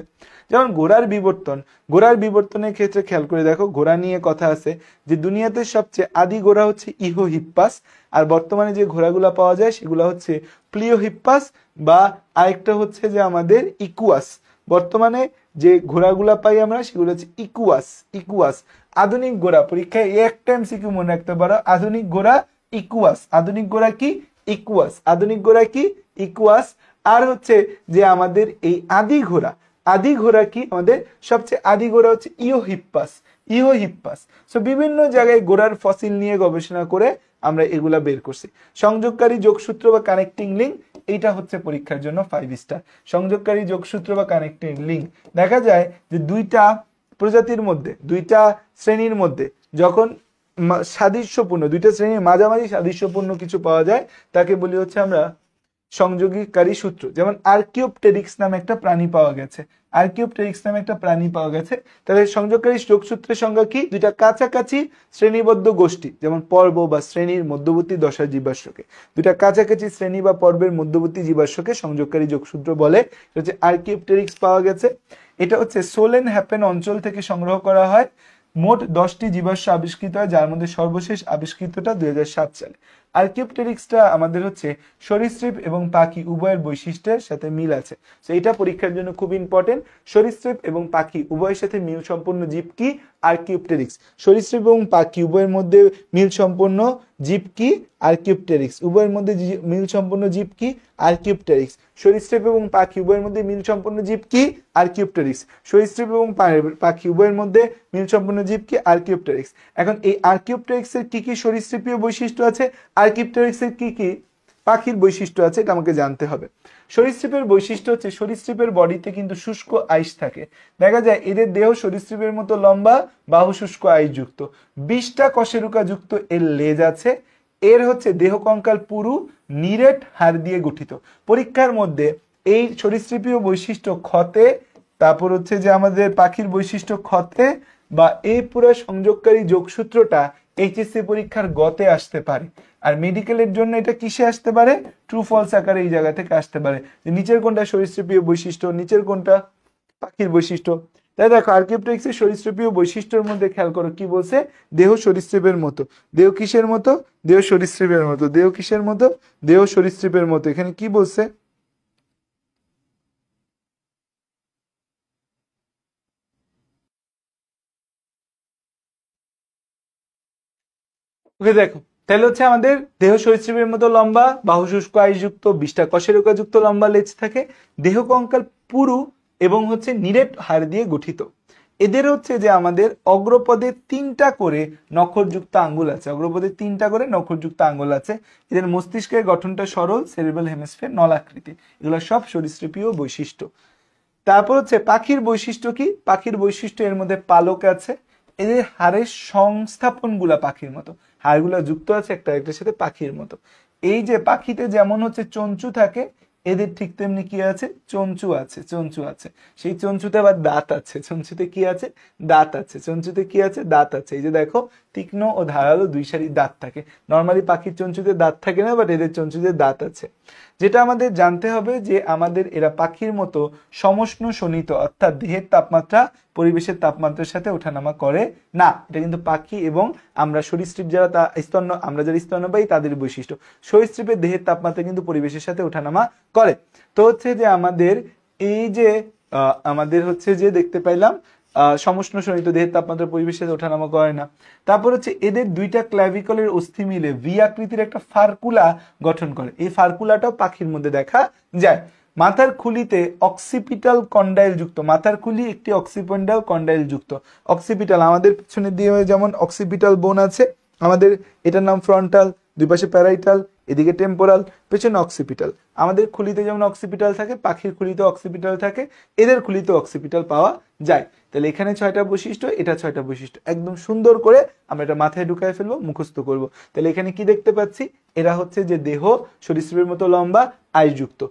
যেমন ঘোড়ার বিবর্তন, ঘোড়ার বিবর্তনের ক্ষেত্রে খেয়াল করে দেখো, ঘোড়া নিয়ে কথা আছে যে দুনিয়াতে সবচেয়ে আদি ঘোড়া হচ্ছে ইহো হিপ্পাস, আর বর্তমানে যে ঘোড়াগুলা পাওয়া যায় সেগুলো হচ্ছে প্লিও হিপ্পাস বা আরেকটা হচ্ছে যে আমাদের ইকুয়াস। বর্তমানে যে ঘোড়াগুলা পাই আমরা সেগুলো হচ্ছে ইকুয়াস, ইকুয়াস। আধুনিক ঘোড়া, পরীক্ষায় একটা এমসিকিউ মনে রাখতে পারো, আধুনিক ঘোড়া ইকুয়াস, আধুনিক ঘোড়া কি? ইকুয়াস, আধুনিক ঘোড়া কি? ইকুয়াস। আর হচ্ছে যে আমাদের এই আদি ঘোড়া, আদি ঘোড়া কি? আমাদের সবচেয়ে আদি ঘোড়া হচ্ছে ইও হিপ্পাস, ইও হিপ্পাস। সো বিভিন্ন জায়গায় ঘোড়ার ফসিল নিয়ে গবেষণা করে আমরা এগুলা বের করছি। সংযোগকারী যোগসূত্র বা কানেক্টিং লিঙ্ক, এইটা হচ্ছে পরীক্ষার জন্য 5 স্টার। সংযোগকারী যোগসূত্র বা কানেক্টিং লিঙ্ক, দেখা যায় যে দুইটা প্রজাতির মধ্যে, দুইটা শ্রেণীর মধ্যে যখন সাদৃশ্যপূর্ণ, দুইটা শ্রেণীর মাঝামাঝি সাদৃশ্যপূর্ণ কিছু পাওয়া যায়, তাকে বলি হচ্ছে আমরা সংযোগীকারী সূত্র। যেমন আর্কিওপটেরিক্স নামে একটা প্রাণী পাওয়া গেছে, আর্কিওপটেরিক্স নামে একটা প্রাণী পাওয়া গেছে। তাহলে সংযোগকারী যোগসূত্রের সংজ্ঞা কি? দুইটা কাছাকাছি শ্রেণীবদ্ধ গোষ্ঠী, যেমন পর্ব বা শ্রেণীর মধ্যবর্তী দশা জীবাশ্মকে, দুইটা কাছাকাছি শ্রেণী বা পর্বের মধ্যবর্তী জীবাশ্মকে সংযোগকারী যোগসূত্র বলে। এটা হচ্ছে আর্কিওপটেরিক্স পাওয়া গেছে। এটা হচ্ছে সোলেন হ্যাপেন অঞ্চল থেকে সংগ্রহ করা হয়। মোট 10টি জীবাশ্ম আবিষ্কৃত হয়, যার মধ্যে সর্বশেষ আবিষ্কৃতটা 2007 সালে। আর্কিওপটেরিক্সটা আমাদের হচ্ছে সরীসৃপ এবং পাখি উভয়ের বৈশিষ্ট্যের সাথে মিল আছে। তো এটা পরীক্ষার জন্য খুব ইম্পর্টেন্ট। সরীসৃপ এবং পাখি উভয়ের সাথে মিল সম্পন্ন জীব কি? আর্কিওপটেরিক্স। সরীসৃপ এবং পাখি উভয়ের মধ্যে মিল সম্পন্ন জীব কি? আর্কিওপটেরিক্স। উভয়ের মধ্যে মিল সম্পন্ন জীব কি? আর্কিওপটেরিক্স। সরীসৃপ এবং পাখি উভয়ের মধ্যে মিল সম্পন্ন জীব কি? আর্কিওপটেরিক্স। সরীসৃপ এবং পাখি উভয়ের মধ্যে মিল সম্পন্ন জীব কি? আর্কিওপটেরিক্স। এখন এই আর্কিওপটেরিক্সের কি কি সরীসৃপীয় বৈশিষ্ট্য আছে, আর্কিওপটেরিক্সের কি কি পাখির বৈশিষ্ট্য আছে, এটা আমাকে জানতে হবে। সরীসৃপের বৈশিষ্ট্য হচ্ছে সরীসৃপের বডিতে কিন্তু শুষ্ক আইস থাকে। দেখা যায় এদের দেহ সরীসৃপের মতো লম্বা, বাহু শুষ্ক আইস যুক্ত, 20টা কশেরুকা যুক্ত এর লেজ আছে। এর হচ্ছে দেহ কঙ্কাল পুরু নিরেট হাড় দিয়ে গঠিত। পরীক্ষার মধ্যে এই সরীসৃপীয় বৈশিষ্ট্য ক্ষতে, তারপর হচ্ছে যে আমাদের পাখির বৈশিষ্ট্য ক্ষতে বা এই পুরো সংযোগকারী যোগসূত্রটা এইচএসসি পরীক্ষার গতে আসতে পারে। আর মেডিকেলের জন্য এটা কিসে আসতে পারে? ট্রু ফলস আকারে এই জায়গা থেকে আসতে পারে, যে নিচের কোনটা সরীসৃপীয় বৈশিষ্ট্য, নিচের কোনটা পাখির বৈশিষ্ট্য। তাই দেখো আর্কিওপ্টেরিক্সের সরীসৃপীয় বৈশিষ্ট্যের মধ্যে খেয়াল করো কি বলছে, দেহ সরীসৃপের মতো। দেহ কিসের মতো? দেহ সরীসৃপের মতো। দেহ কিসের মতো? দেহ সরীসৃপের মতো। এখানে কি বলছে? ওকে দেখো, তাহলে হচ্ছে আমাদের দেহ সরীসৃপের মতো লম্বা, বাহু শুষ্ক আইযুক্ত, 20টা কশেরুকাযুক্ত লম্বা লেজ থাকে, দেহ কঙ্কাল পুরু এবং হচ্ছে নিরেট হাড় দিয়ে গঠিত। এদের হচ্ছে যে আমাদের অগ্রপদে 3টা করে নখরযুক্ত আঙ্গুল আছে, অগ্রপদে 3টা করে নখরযুক্ত আঙ্গুল আছে। এদের মস্তিষ্কের গঠনটা সরল, সেরিব্রাল হেমিস্ফিয়ার নলাকৃতি। এগুলো সব সরীসৃপীয় বৈশিষ্ট্য। তারপর হচ্ছে পাখির বৈশিষ্ট্য কি? পাখির বৈশিষ্ট্য এর মধ্যে পালক আছে, এদের হাড়ের সংস্থাপন গুলা পাখির মতো, হাড়গুলা যুক্ত আছে একটা একটার সাথে পাখির মতো। এই যে পাখিতে যেমন হচ্ছে চঞ্চু থাকে, এদের ঠিক তেমনি কি আছে? চঞ্চু আছে, চঞ্চু আছে। সেই চঞ্চুতে আবার দাঁত আছে। চঞ্চুতে কি আছে? দাঁত আছে। চঞ্চুতে কি আছে? দাঁত আছে। এই যে দেখো, তীক্ষ্ণ ও ধারালো 2 সারি দাঁত থাকে। নর্মালি পাখির চঞ্চুতে দাঁত থাকে না, বাট এদের চঞ্চুতে দাঁত আছে। যেটা আমাদের জানতে হবে যে আমাদের এরা পাখির মতো সমষ্ণ শোণিত, অর্থাৎ দেহের তাপমাত্রা পরিবেশের তাপমাত্রার সাথে ওঠানামা করে না। এটা কিন্তু পাখি এবং আমরা সরীসৃপ যারা আমরা যারা স্তন্যপায়ী তাদের বৈশিষ্ট্য। সরীসৃপের দেহের তাপমাত্রা কিন্তু পরিবেশের সাথে ওঠানামা করে। তো হচ্ছে যে আমাদের এই যে আমাদের হচ্ছে যে দেখতে পাইলাম সমষ্ণ শোণিত, দেহের তাপমাত্রা পরিবেশের সাথে ওঠানামা করে না। তারপর হচ্ছে এদের 2টা ক্ল্যাভিকলের অস্থি মিলে ভি আকৃতির একটা ফার্কুলা গঠন করে। এই ফার্কুলাটাও পাখির মধ্যে দেখা যায়। মাথার খুলিতে অক্সিপিটাল কন্ডাইল যুক্ত, মাথার খুলি একটি অক্সিপিটাল কন্ডাইল যুক্ত। অক্সিপিটাল আমাদের পিছনে দিয়ে যেমন অক্সিপিটাল বোন আছে, আমাদের এটার নাম ফ্রন্টাল, দুই পাশে প্যারাইটাল, এদিকে টেম্পোরাল, পেছনে অক্সিপিটাল। আমাদের খুলিতে যেমন অক্সিপিটাল থাকে, পাখির খুলিতে অক্সিপিটাল থাকে, এদের খুলিতে অক্সিপিটাল পাওয়া যায়। তাহলে এখানে 6টা বৈশিষ্ট্য, এটা 6টা বৈশিষ্ট্য। একদম সুন্দর করে আমরা এটা মাথায় ঢুকায় ফেলবো, মুখস্থ করব। তাহলে এখানে কি দেখতে পাচ্ছি? এরা হচ্ছে যে দেহ সরীসৃপের মতো লম্বা, আইযুক্ত,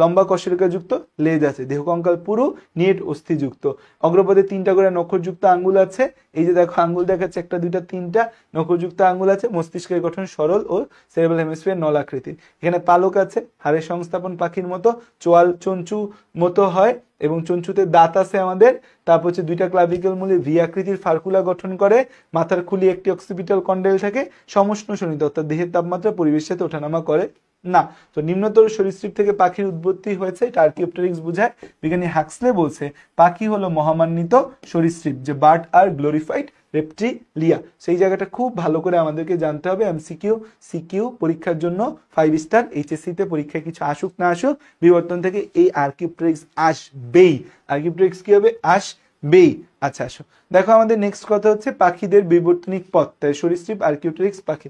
লম্বা কশেরুকাযুক্ত লেজ আছে, দেহ কঙ্কাল পুরু, নিট অস্থিযুক্ত, অগ্রপদে 3টা করে নখরযুক্ত আঙ্গুল আছে। এই যে দেখো আঙ্গুল দেখাচ্ছে, 1টা 2টা 3টা নখরযুক্ত আঙ্গুল আছে। মস্তিষ্কের গঠন সরল ও সেরিব্রাল হেমিস্ফিয়ার নলাকৃতির। এখানে পালক আছে, হাড়ের সংস্থাপন পাখির মতো, চোয়াল চঞ্চু মতো হয় এবং চঞ্চুতে দাঁত আছে আমাদের। তারপর হচ্ছে 2টা ক্লাভিকল মূলে ভি আকৃতির ফার্কুলা গঠন করে। মাথার খুলি একটি অক্সিপিটাল কন্ডাইল থাকে। সমষ্ণ শোণিত, অর্থাৎ দেহের তাপমাত্রা পরিবেশের সাথে ওঠানামা করে না। তো নিম্নতর সরীসৃপ থেকে পাখির উৎপত্তি হয়েছে, এটা আর্কিওপ্টেরিক্স বোঝায়। বিজ্ঞানী হাক্সলে বলছে পাখি হলো মহামান্বিত সরীসৃপ, যে বার্ড আর গ্লোরিফাইড রেপটিলিয়া। সেই জায়গাটা খুব ভালো করে আমাদেরকে জানতে হবে। এমসিকিউ সিকিউ পরীক্ষার জন্য 5 স্টার। এইচএসসি তে পরীক্ষায় কিছু আসুক না আসুক, বিবর্তন থেকে এই আর্কিওপ্টেরিক্স আসবেই। আর্কিওপ্টেরিক্স কি হবে? আসবেই। আচ্ছা আসো, দেখো আমাদের নেক্সট কথা হচ্ছে পাখিদের বিবর্তনিক পথ। তাই সরীসৃপ, আর্কিওপ্টেরিক্স, পাখি।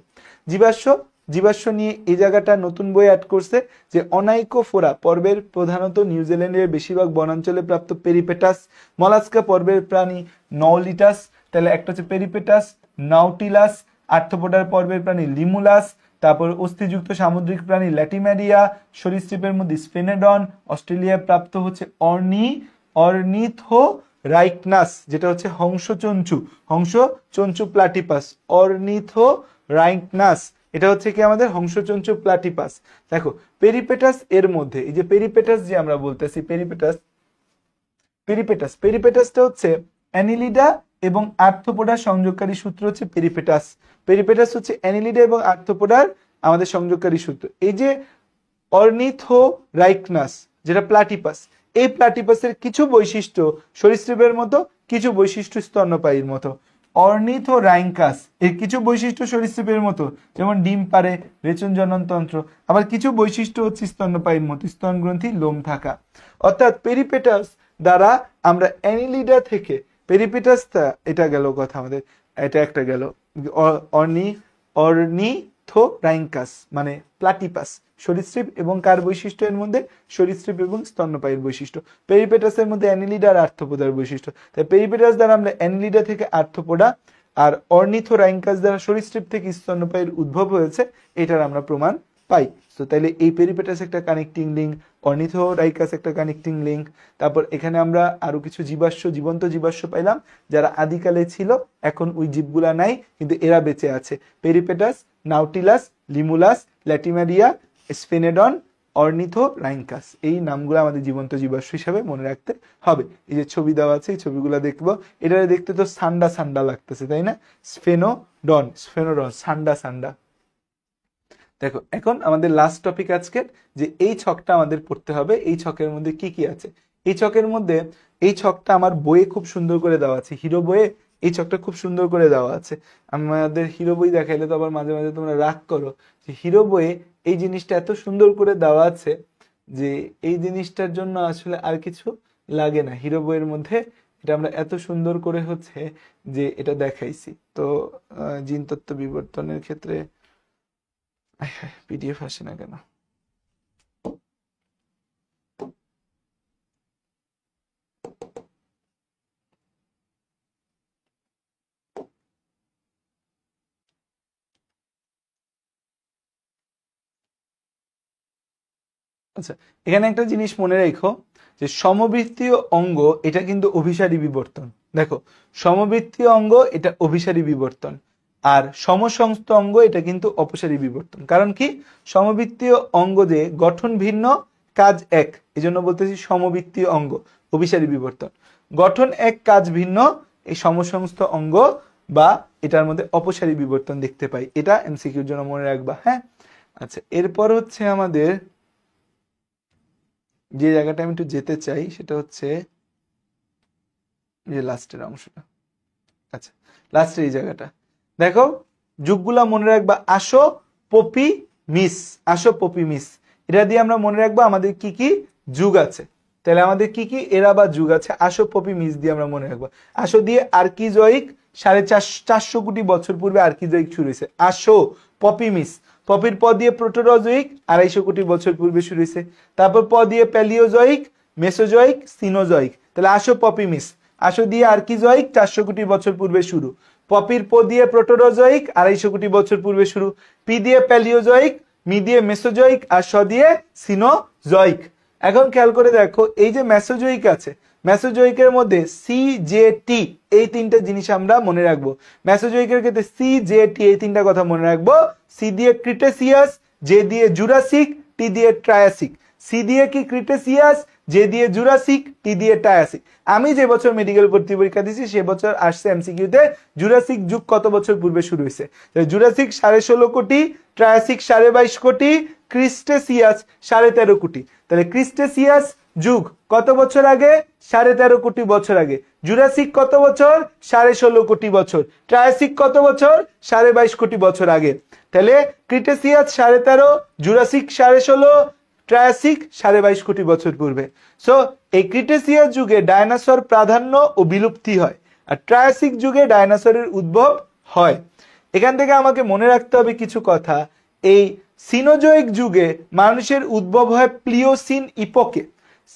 জীবাশ্ম, জীবাশ্ম নিয়ে এই জায়গাটা নতুন বই অ্যাড করছে যে অনাইকোফোরা পর্বের প্রধানত নিউজিল্যান্ডের বেশিরভাগ বনাঞ্চলে প্রাপ্ত পেরিপেটাস, মলাস্কা পর্বের প্রাণী নওলিটাস, তাহলে একটা হচ্ছে পেরিপেটাস, নাউটিলাস, আর্থ্রোপোডার পর্বের প্রাণী লিমুলাস, তারপর অস্থিযুক্ত সামুদ্রিক প্রাণী ল্যাটিমেরিয়া, সরীসৃপের মধ্যে স্পেনেডন, অস্ট্রেলিয়ায় প্রাপ্ত হচ্ছে অর্নিথোরাইকনাস, যেটা হচ্ছে হংসচঞ্চু প্লাটিপাস, অর্নিথোরাইকনাস, এটা হচ্ছে কি আমাদের হংসচঞ্চু প্লাটিপাস। দেখো পেরিপেটাস এর মধ্যে, এই যে পেরিপেটাস যে আমরা বলতেছি, পেরিপেটাসটা হচ্ছে অ্যানিলিডা এবং আর্থ্রোপোডার সংযোগকারী সূত্র হচ্ছে পেরিপেটাস। পেরিপেটাস হচ্ছে অ্যানিলিডা এবং আর্থ্রোপোডার আমাদের সংযোগকারী সূত্র। এই যে অর্নিথোরাইকনাস যেটা প্লাটিপাস, এই প্লাটিপাসের কিছু বৈশিষ্ট্য সরীসৃপের মতো, কিছু বৈশিষ্ট্য স্তন্যপায়ীর মতো। অর্নিথোরাইকাস এর কিছু বৈশিষ্ট্য সরীসৃপের মতো, যেমন ডিম পারে, রেচন জননতন্ত্র। আবার কিছু বৈশিষ্ট্য হচ্ছে স্তন্যপায়ীর মতো, স্তনগ্রন্থি, লোম থাকা। অর্থাৎ পেরিপেটাস দ্বারা আমরা অ্যানিলিডা থেকে, পেরিপেটাসটা এটা গেল কথা আমাদের, এটা একটা গেল অর্নিথোরাইকাস মানে প্লাটিপাস, সরীসৃপ এবং কার বৈশিষ্ট্য এর মধ্যে? সরীসৃপ এবং স্তন্যপায়ীর বৈশিষ্ট্য। পেরিপেটাসের মধ্যে অ্যানিলিডা আর আর্থ্রোপোডার বৈশিষ্ট্য। তাই পেরিপেটাস দ্বারা আমরা অ্যানিলিডা থেকে আর্থ্রোপোডা, আর অর্নিথোরাইকাস দ্বারা সরীসৃপ থেকে স্তন্যপায়ীর উদ্ভব হয়েছে, এটার আমরা প্রমাণ পাই। তো তাহলে এই পেরিপেটাস একটা কানেক্টিং লিঙ্ক, অর্নিথোরাইকাস একটা কানেক্টিং লিঙ্ক। তারপর এখানে আমরা আরো কিছু জীবাশ্ম, জীবন্ত জীবাশ্ম পাইলাম যারা আদিকালে ছিল, এখন ওই জীবগুলা নাই কিন্তু এরা বেঁচে আছে। পেরিপেটাস, নাউটিলাস, লিমুলাস, ল্যাটিমেরিয়া, স্পেনেডন, অর্নিথোরাইনকাস। এই নামগুলো আমাদের জীবন্ত জীবাশ্ম হিসাবে মনে রাখতে হবে। এই যে ছবি দেওয়া আছে, এই ছবিগুলো দেখবো। এটা দেখতে তো সান্ডা সান্ডা লাগতেছে, তাই না? স্ফেনোডন, সান্ডা সান্ডা। দেখো এখন আমাদের লাস্ট টপিক আজকে, যে এই ছকটা আমাদের পড়তে হবে। এই ছকের মধ্যে কি কি আছে? এই ছকের মধ্যে, এই ছকটা আমার বইয়ে খুব সুন্দর করে দেওয়া আছে, হিরো বইয়ে এই ছকটা খুব সুন্দর করে দেওয়া আছে। আমাদের হিরো বই দেখাইলে তো আবার মাঝে মাঝে তোমরা রাগ করো, যে হিরো বইয়ে এই জিনিসটা এত সুন্দর করে দেওয়া আছে যে এই জিনিসটার জন্য আসলে আর কিছু লাগে না। হিরো বইয়ের মধ্যে এটা আমরা এত সুন্দর করে হচ্ছে যে এটা দেখাইছি। তো জিনতত্ত্ব বিবর্তনের ক্ষেত্রে পিডিএফ আসে না কেন? আচ্ছা, এখানে একটা জিনিস মনে রেখো, যে সমবৃত্তীয় অঙ্গ এটা কিন্তু অভিসারী বিবর্তন। দেখো, সমবৃত্তীয় অঙ্গ এটা অভিসারী বিবর্তন, আর সমসংস্থ অঙ্গ এটা কিন্তু অপসারী বিবর্তন। কারণ কি? সমবৃত্তীয় অঙ্গ যে গঠন ভিন্ন, কাজ এক, এই জন্য বলতেছি সমবৃত্তীয় অঙ্গ অভিসারী বিবর্তন। গঠন এক, কাজ ভিন্ন, এই সমসংস্থ অঙ্গ বা এটার মধ্যে অপসারী বিবর্তন দেখতে পাই। এটা এমসিকিউর জন্য মনে রাখবা। হ্যাঁ, আচ্ছা, এরপর হচ্ছে আমাদের যে জায়গাটা আমি একটু যেতে চাই সেটা হচ্ছে যে লাস্টের অংশটা। আচ্ছা, লাস্টের এই জায়গাটা দেখো, যুগগুলা মনে রাখবা। আসো, পপি, মিস। আসো, পপি, মিস, এটা দিয়ে আমরা মনে রাখবো আমাদের কি কি যুগ আছে। তাহলে আমাদের কি কি এরা বা যুগ আছে? আসো, পপি, মিস দিয়ে আমরা মনে রাখবো। আসো দিয়ে আর্কিজয়িক 450 কোটি বছর পূর্বে আর্কিজয়িক শুরু হয়েছে। আসো, পপি, মিস। পপির প দিয়ে প্রোটোরোজয়িক 250 কোটি বছর পূর্বে শুরু হয়েছে। তারপর প দিয়ে প্যালিওজয়িক, মেসোজয়িক, সিনোজয়িক। তাহলে আসো, পপি, মিস। আসো দিয়ে আর্কিজয়িক 400 কোটি বছর পূর্বে শুরু। পপির প দিয়ে প্রোটোরোজয়িক 250 কোটি বছর পূর্বে শুরু। পি দিয়ে প্যালিওজয়িক, মি দিয়ে মেসোজয়িক, আর স দিয়ে সিনোজয়িক। এখন খেয়াল করে দেখো, এই যে মেসোজয়িক আছে, মেসোজয়িকের মধ্যে সি, জে, টি এই তিনটা জিনিস আমরা মনে রাখবো। মেসোজয়িকের ক্ষেত্রে সি, জে, টি এই তিনটা কথা মনে রাখবো। সি দিয়ে ক্রিটেসিয়াস, জে দিয়ে জুরাসিক, টি দিয়ে ট্রায়াসিক। সি দিয়ে কি? ক্রিটেসিয়াস, জে দিয়ে জুরাসিক, টি দিয়ে ট্রায়াসিক। আমি যে বছর মেডিকেল ভর্তি পরীক্ষা দিয়েছি সে বছর আসছে এমসিকিউতে জুরাসিক যুগ কত বছর পূর্বে শুরু হয়েছে। জুরাসিক 16.5 কোটি, ট্রায়াসিক 22.5 কোটি, ক্রিস্টেসিয়াস 13.5 কোটি। তাহলে ক্রিস্টেসিয়াস যুগ কত বছর আগে? 13.5 কোটি বছর আগে। জুরাসিক কত বছর? 16.5 কোটি বছর। ট্রায়াসিক কত বছর? 22.5 কোটি বছর আগে। তাহলে ক্রিটেসিয়াস 13.5, জুরাসিক 16.5, ট্রায়াসিক 22.5 কোটি বছর পূর্বে। সো এই ক্রিটেসিয়াস যুগে ডায়নোসর প্রাধান্য ও বিলুপ্তি হয়, আর ট্রায়াসিক যুগে ডায়নোসরের উদ্ভব হয়। এখান থেকে আমাকে মনে রাখতে হবে কিছু কথা। এই সিনোজয়িক যুগে মানুষের উদ্ভব হয় প্লিওসিন ইপোকে।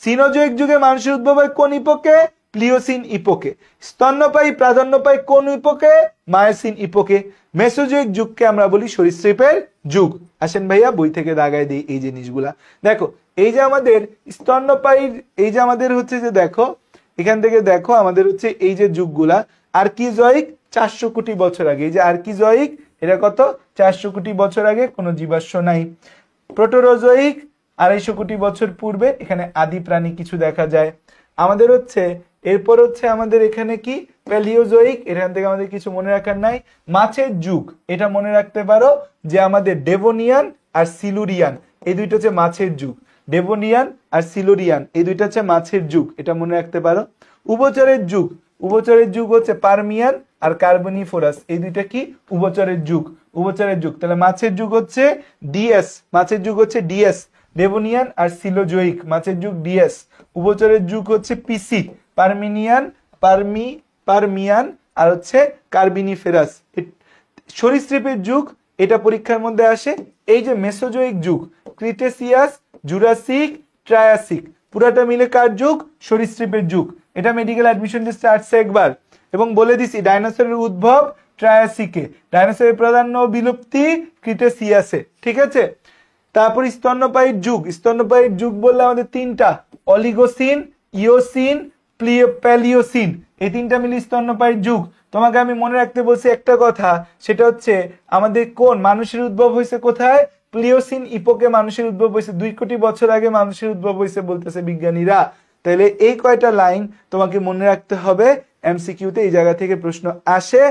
সিনোজয়িক যুগে মানুষের উদ্ভব হয় কোন ইপোকে? প্লিওসিন ইপোকে। স্তন্যপায়ী প্রাধান্য পায় কোন ইপোকে? মায়োসিন ইপোকে। মেসোজয়িক যুগকে আমরা বলি সরীসৃপের যুগ। আসেন ভাইয়া বই থেকে দাগায় দিই এই জিনিসগুলা। দেখো, এই যে আমাদের স্তন্যপায়ীর, এই যে আমাদের হচ্ছে যে দেখো, এখান থেকে দেখো আমাদের হচ্ছে এই যে যুগগুলা, আর্কিজয়িক 400 কোটি বছর আগে। এই যে আর্কিজয়িক, এটা কত? 400 কোটি বছর আগে, কোনো জীবাশ্ম নাই। প্রোটোরোজয়িক 250 কোটি বছর পূর্বে, এখানে আদি প্রাণী কিছু দেখা যায়। আমাদের হচ্ছে এরপর হচ্ছে আমাদের এখানে কি? প্যালিওজয়িক, এখান থেকে আমাদের কিছু মনে রাখার নাই। মাছের যুগ, এটা মনে রাখতে পারো যে আমাদের ডেভোনিয়ান আর সিলুরিয়ান, এই দুইটা হচ্ছে মাছের যুগ। ডেভোনিয়ান আর সিলুরিয়ান এই দুইটা হচ্ছে মাছের যুগ, এটা মনে রাখতে পারো। উভচরের যুগ, উভচরের যুগ হচ্ছে পারমিয়ান আর কার্বনিফোরাস, এই দুইটা কি? উভচরের যুগ। উভচরের যুগ, তাহলে মাছের যুগ হচ্ছে ডিএস, মাছের যুগ হচ্ছে ডিএস। ডেভোনিয়ান আর সিলোজয়িক, মাছের যুগ ডিএস। উভচরের যুগ হচ্ছে পিসি, পারমিনিয়ান, পারমিয়ান আর হচ্ছে কার্বনিফেরাস। সরীসৃপের যুগ, এটা পরীক্ষার মধ্যে আসে। এই যে মেসোজয়িক যুগ, ক্রিটেসিয়াস, জুরাসিক, ট্রায়াসিক, পুরাটা মিলে কার যুগ? সরীসৃপের যুগ। এটা মেডিকেল অ্যাডমিশন টেস্টে আসছে একবার, এবং বলে দিছি ডাইনোসরের উদ্ভব ট্রায়াসিকে, ডাইনোসরের প্রাধান্য বিলুপ্তি ক্রিটেসিয়াসে। ঠিক আছে, তারপর স্তন্যপায়ীর যুগ। স্তন্যপায়ীর যুগ বললে আমাদের তিনটা, অলিগোসিন, ইওসিন, প্যালিওসিন, এই তিনটা মিলে স্তন্যপায়ীর যুগ। তোমাকে আমি মনে রাখতে বলছি একটা কথা, সেটা হচ্ছে আমাদের কোন মানুষের উদ্ভব হয়েছে কোথায়? প্লিওসিন ইপোকে মানুষের উদ্ভব হয়েছে 2 কোটি বছর আগে মানুষের উদ্ভব হয়েছে বলতেছে বিজ্ঞানীরা। তাহলে এই কয়টা লাইন তোমাকে মনে রাখতে হবে, এমসিকিউতে এই জায়গা থেকে প্রশ্ন আসে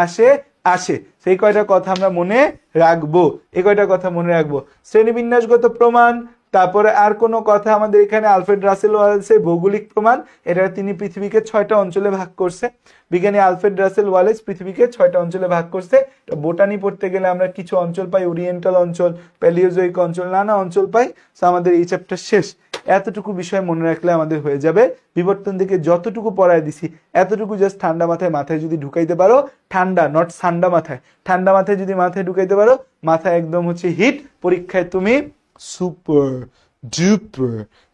আসে আসে, সেই কয়টা কথা আমরা মনে রাখবো, এই কয়টা কথা মনে রাখবো। শ্রেণীবিন্যাসগত প্রমাণ, তারপরে আর কোনো কথা আমাদের এখানে আলফ্রেড রাসেল ওয়ালেসের ভৌগোলিক প্রমাণ, এটা তিনি পৃথিবীকে 6টা অঞ্চলে ভাগ করছে। বিজ্ঞানী আলফ্রেড রাসেল ওয়ালেস পৃথিবীকে 6টা অঞ্চলে ভাগ করছে। বোটানি পড়তে গেলে আমরা কিছু অঞ্চল পাই, ওরিয়েন্টাল অঞ্চল, প্যালিওজোইক অঞ্চল, নানা অঞ্চল পাই। তো আমাদের এই চ্যাপ্টার শেষ। এতটুকু বিষয় মনে রাখলে আমাদের হয়ে যাবে। বিবর্তন থেকে যতটুকু পড়ায় দিছি এতটুকু জাস্ট ঠান্ডা মাথায় যদি ঢুকাইতে পারো, ঠান্ডা নট ঠান্ডা মাথায়, ঠান্ডা মাথায় যদি মাথায় ঢুকাইতে পারো, মাথায় একদম হচ্ছে হিট, পরীক্ষায় তুমি সুপার ডুপার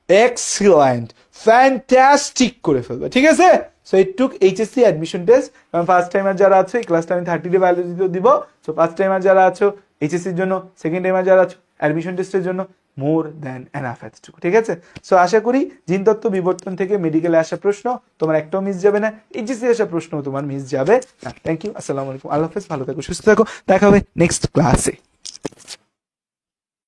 এক্সিলেন্ট ফ্যান্টাস্টিক করে ফেলবে, ঠিক আছে? So it took HSC admission test. কারণ ফার্স্ট টাইমার যারা আছো এই ক্লাসটা আমি 30 ডে বায়োলজিতেও দিব। সো ফার্স্ট টাইমার যারা আছো এইচএসসির জন্য, সেকেন্ড টাইমার যারা আছো অ্যাডমিশন টেস্টের জন্য, মোর দ্যান এনাফ এতটুকু, ঠিক আছে? সো আশা করি জিনতত্ত্ব বিবর্তন থেকে মেডিকেলে আসা প্রশ্ন তোমার একটাও মিস যাবে না, এইচএসসি আসা প্রশ্ন তোমার মিস যাবে না। থ্যাংক ইউ, আসসালামু আলাইকুম, আল্লাহ হাফেজ, ভালো থাকো, সুস্থ থাকো, দেখা হবে নেক্সট ক্লাসে।